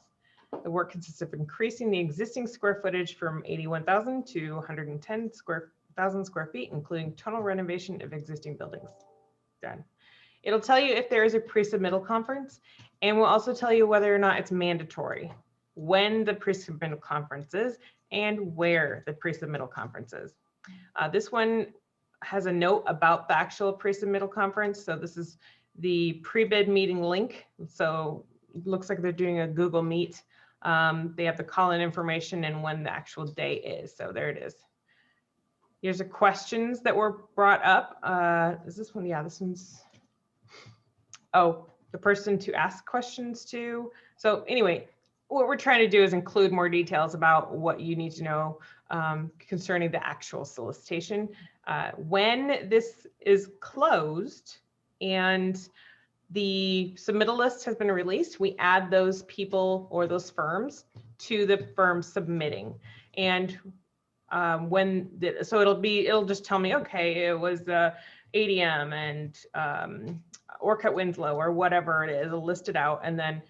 S1: The work consists of increasing the existing square footage from 81,000 to 110,000 square feet, including total renovation of existing buildings. Done. It'll tell you if there is a pre-submittal conference, and will also tell you whether or not it's mandatory, when the pre-submittal conference is, and where the pre-submittal conference is. This one has a note about the actual pre-submittal conference. So this is the pre-bid meeting link. So it looks like they're doing a Google Meet. They have the call-in information and when the actual day is. So there it is. Here's the questions that were brought up. Is this one? Yeah, this one's, oh, the person to ask questions to. So anyway, what we're trying to do is include more details about what you need to know concerning the actual solicitation. When this is closed and the submittal list has been released, we add those people or those firms to the firm submitting. And so it'll just tell me, okay, it was ADM and Orcutt Winslow or whatever it is, it'll list it out, and then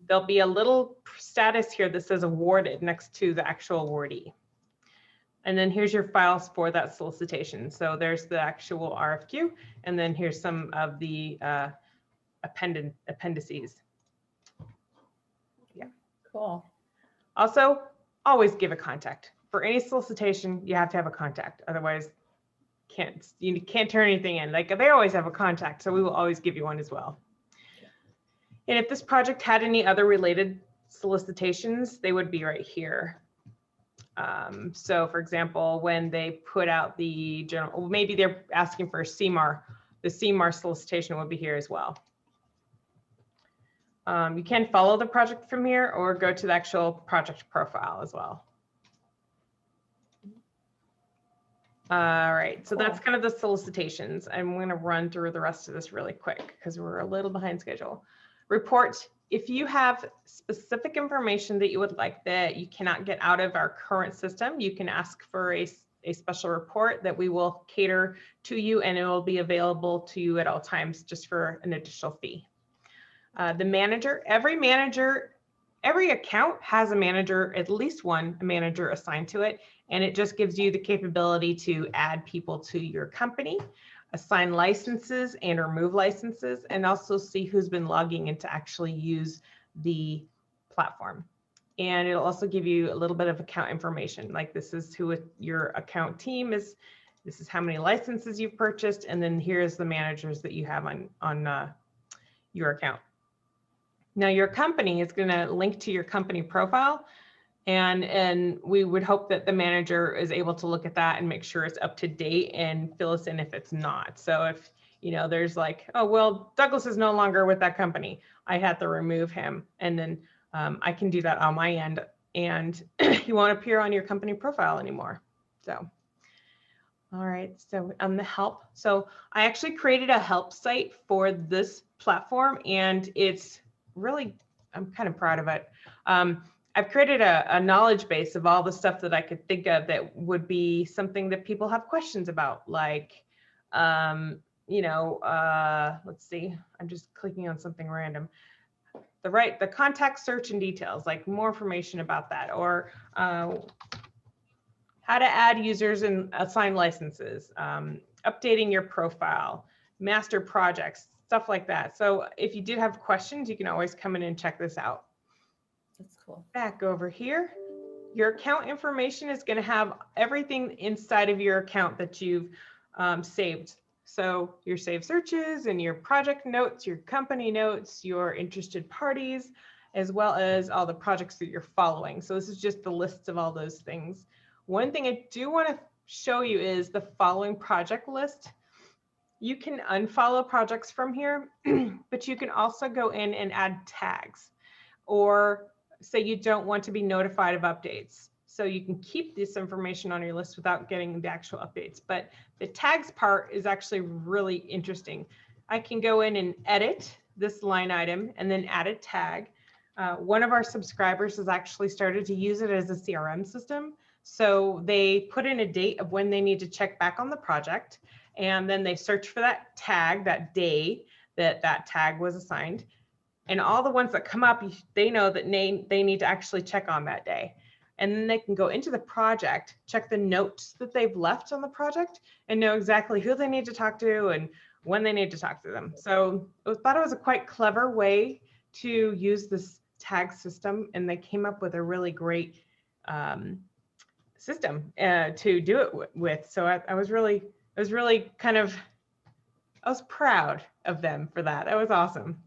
S1: there'll be a little status here that says awarded next to the actual awardee. And then here's your files for that solicitation. So there's the actual RFQ, and then here's some of the appendices. Yeah.
S2: Cool.
S1: Also, always give a contact. For any solicitation, you have to have a contact. Otherwise, you can't turn anything in. Like, they always have a contact, so we will always give you one as well. And if this project had any other related solicitations, they would be right here. So for example, when they put out the general, maybe they're asking for a CMAR, the CMAR solicitation would be here as well. You can follow the project from here or go to the actual project profile as well. All right, so that's kind of the solicitations. I'm going to run through the rest of this really quick because we're a little behind schedule. Report. If you have specific information that you would like that you cannot get out of our current system, you can ask for a special report that we will cater to you, and it will be available to you at all times just for an additional fee. The manager, every account has a manager, at least one manager assigned to it, and it just gives you the capability to add people to your company, assign licenses and remove licenses, and also see who's been logging in to actually use the platform. And it'll also give you a little bit of account information, like this is who your account team is, this is how many licenses you've purchased, and then here's the managers that you have on your account. Now your company is going to link to your company profile, and we would hope that the manager is able to look at that and make sure it's up to date and fill us in if it's not. So if, you know, there's like, oh, well, Douglas is no longer with that company, I had to remove him. And then I can do that on my end, and he won't appear on your company profile anymore. So, all right, so the help. So I actually created a help site for this platform, and it's really, I'm kind of proud of it. I've created a knowledge base of all the stuff that I could think of that would be something that people have questions about, like, you know, let's see, I'm just clicking on something random. The contact search and details, like more information about that, or how to add users and assign licenses, updating your profile, master projects, stuff like that. So if you did have questions, you can always come in and check this out.
S2: That's cool.
S1: Back over here, your account information is going to have everything inside of your account that you've saved. So your saved searches and your project notes, your company notes, your interested parties, as well as all the projects that you're following. So this is just the lists of all those things. One thing I do want to show you is the following project list. You can unfollow projects from here, but you can also go in and add tags, or say you don't want to be notified of updates. So you can keep this information on your list without getting the actual updates. But the tags part is actually really interesting. I can go in and edit this line item and then add a tag. One of our subscribers has actually started to use it as a CRM system. So they put in a date of when they need to check back on the project, and then they search for that tag, that day that that tag was assigned. And all the ones that come up, they know that they need to actually check on that day. And then they can go into the project, check the notes that they've left on the project, and know exactly who they need to talk to and when they need to talk to them. So I thought it was a quite clever way to use this tag system, and they came up with a really great system to do it with. So I was really kind of, I was proud of them for that. That was awesome.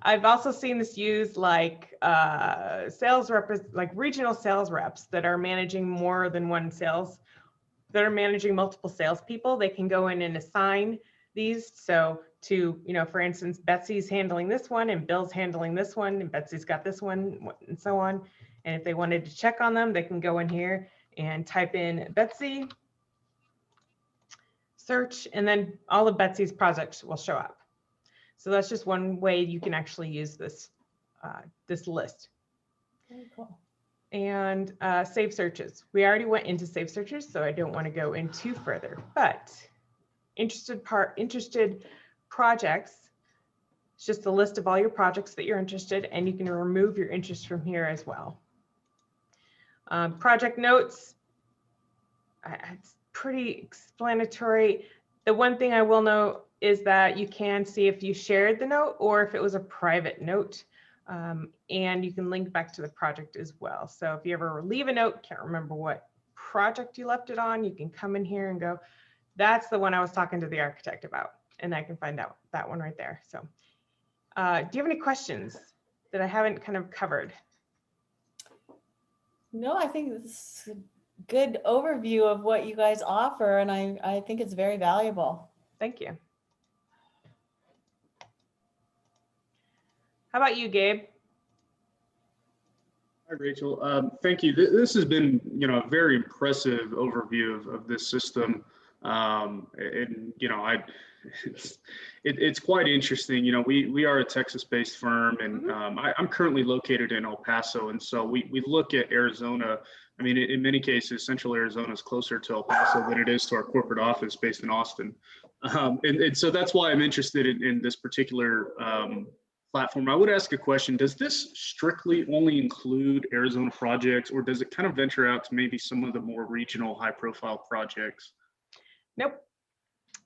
S1: I've also seen this used like sales reps, like regional sales reps that are managing more than one sales, that are managing multiple salespeople. They can go in and assign these. So to, you know, for instance, Betsy's handling this one and Bill's handling this one and Betsy's got this one and so on. And if they wanted to check on them, they can go in here and type in Betsy, search, and then all of Betsy's projects will show up. So that's just one way you can actually use this, this list.
S2: Very cool.
S1: And save searches. We already went into save searches, so I don't want to go into further, but interested projects, it's just a list of all your projects that you're interested, and you can remove your interest from here as well. Project notes, it's pretty explanatory. The one thing I will note is that you can see if you shared the note or if it was a private note, and you can link back to the project as well. So if you ever leave a note, can't remember what project you left it on, you can come in here and go, that's the one I was talking to the architect about, and I can find out that one right there. So do you have any questions that I haven't kind of covered?
S2: No, I think this is a good overview of what you guys offer, and I think it's very valuable.
S1: Thank you. How about you, Gabe?
S3: Hi, Rachel. Thank you. This has been, you know, a very impressive overview of this system. And, you know, it's quite interesting. You know, we are a Texas-based firm, and I'm currently located in El Paso. And so we look at Arizona. I mean, in many cases, Central Arizona is closer to El Paso than it is to our corporate office based in Austin. And so that's why I'm interested in this particular platform. I would ask a question. Does this strictly only include Arizona projects, or does it kind of venture out to maybe some of the more regional high profile projects?
S1: Nope,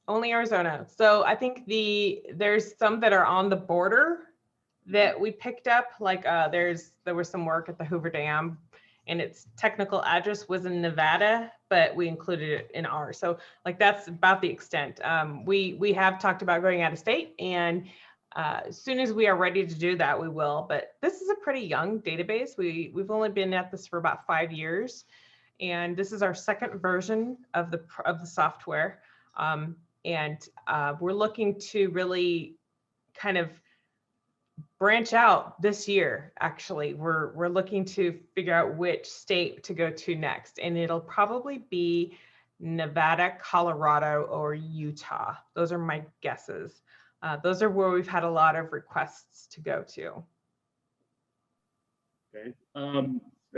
S1: only Arizona. So I think there's some that are on the border that we picked up, like there was some work at the Hoover Dam, and its technical address was in Nevada, but we included it in ours. So like that's about the extent. We have talked about going out of state, and as soon as we are ready to do that, we will. But this is a pretty young database. We've only been at this for about 5 years, and this is our second version of the software. And we're looking to really kind of branch out this year. Actually, we're looking to figure out which state to go to next, and it'll probably be Nevada, Colorado, or Utah. Those are my guesses. Those are where we've had a lot of requests to go to.
S3: Okay.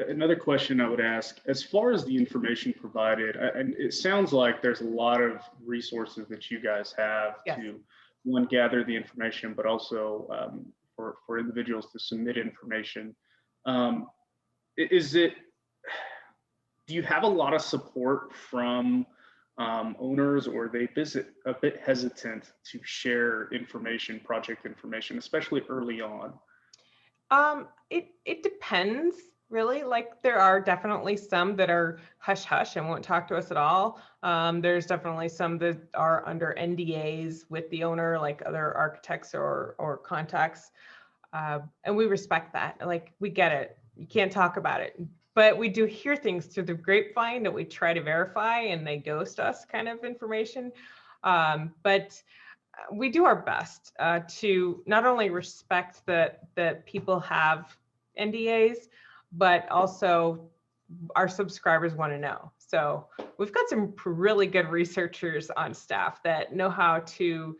S3: Another question I would ask, as far as the information provided, and it sounds like there's a lot of resources that you guys have to, one, gather the information, but also for individuals to submit information. Do you have a lot of support from owners, or are they a bit hesitant to share information, project information, especially early on?
S1: It depends, really. Like there are definitely some that are hush hush and won't talk to us at all. There's definitely some that are under NDAs with the owner, like other architects or contacts. And we respect that. Like we get it. You can't talk about it. but we do hear things through the grapevine that we try to verify, and they ghost us kind of information. But we do our best to not only respect that people have NDAs, but also our subscribers want to know. So we've got some really good researchers on staff that know how to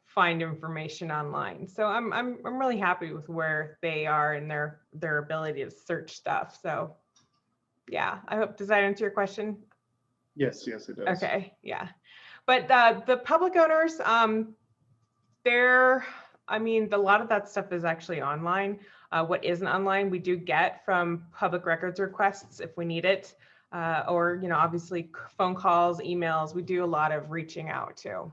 S1: find information online. So I'm really happy with where they are and their ability to search stuff. So yeah, I hope, does that answer your question?
S3: Yes, yes, it does.
S1: Okay, yeah. But the public owners, I mean, a lot of that stuff is actually online. What isn't online, we do get from public records requests if we need it, or, you know, obviously phone calls, emails. We do a lot of reaching out too.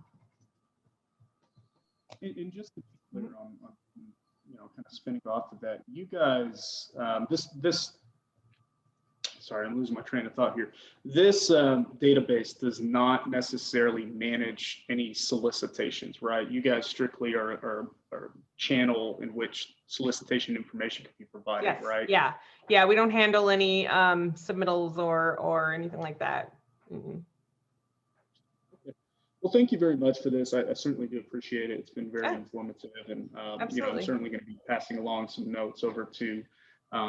S3: And just to be clear on, you know, kind of spinning off of that, you guys, sorry, I'm losing my train of thought here. This database does not necessarily manage any solicitations, right? You guys strictly are a channel in which solicitation information can be provided,
S1: Yes,
S3: right?
S1: yeah, yeah. We don't handle any submittals or anything like that. Mm-mm.
S3: Well, thank you very much for this. I certainly do appreciate it. It's been very
S1: Yeah.
S3: informative, and you know, I'm
S1: Absolutely.
S3: certainly going to be passing along some notes over to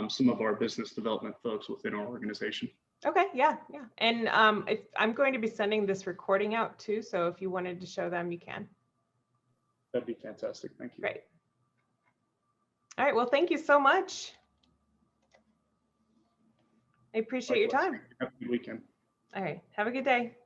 S3: some of our business development folks within our organization.
S1: Okay, yeah, yeah. And I'm going to be sending this recording out too, so if you wanted to show them, you can.
S3: That'd be fantastic. Thank you.
S1: Great. All right, well, thank you so much. I appreciate your
S3: Likewise.
S1: time.
S3: Have a good weekend.
S1: All right, have a good day.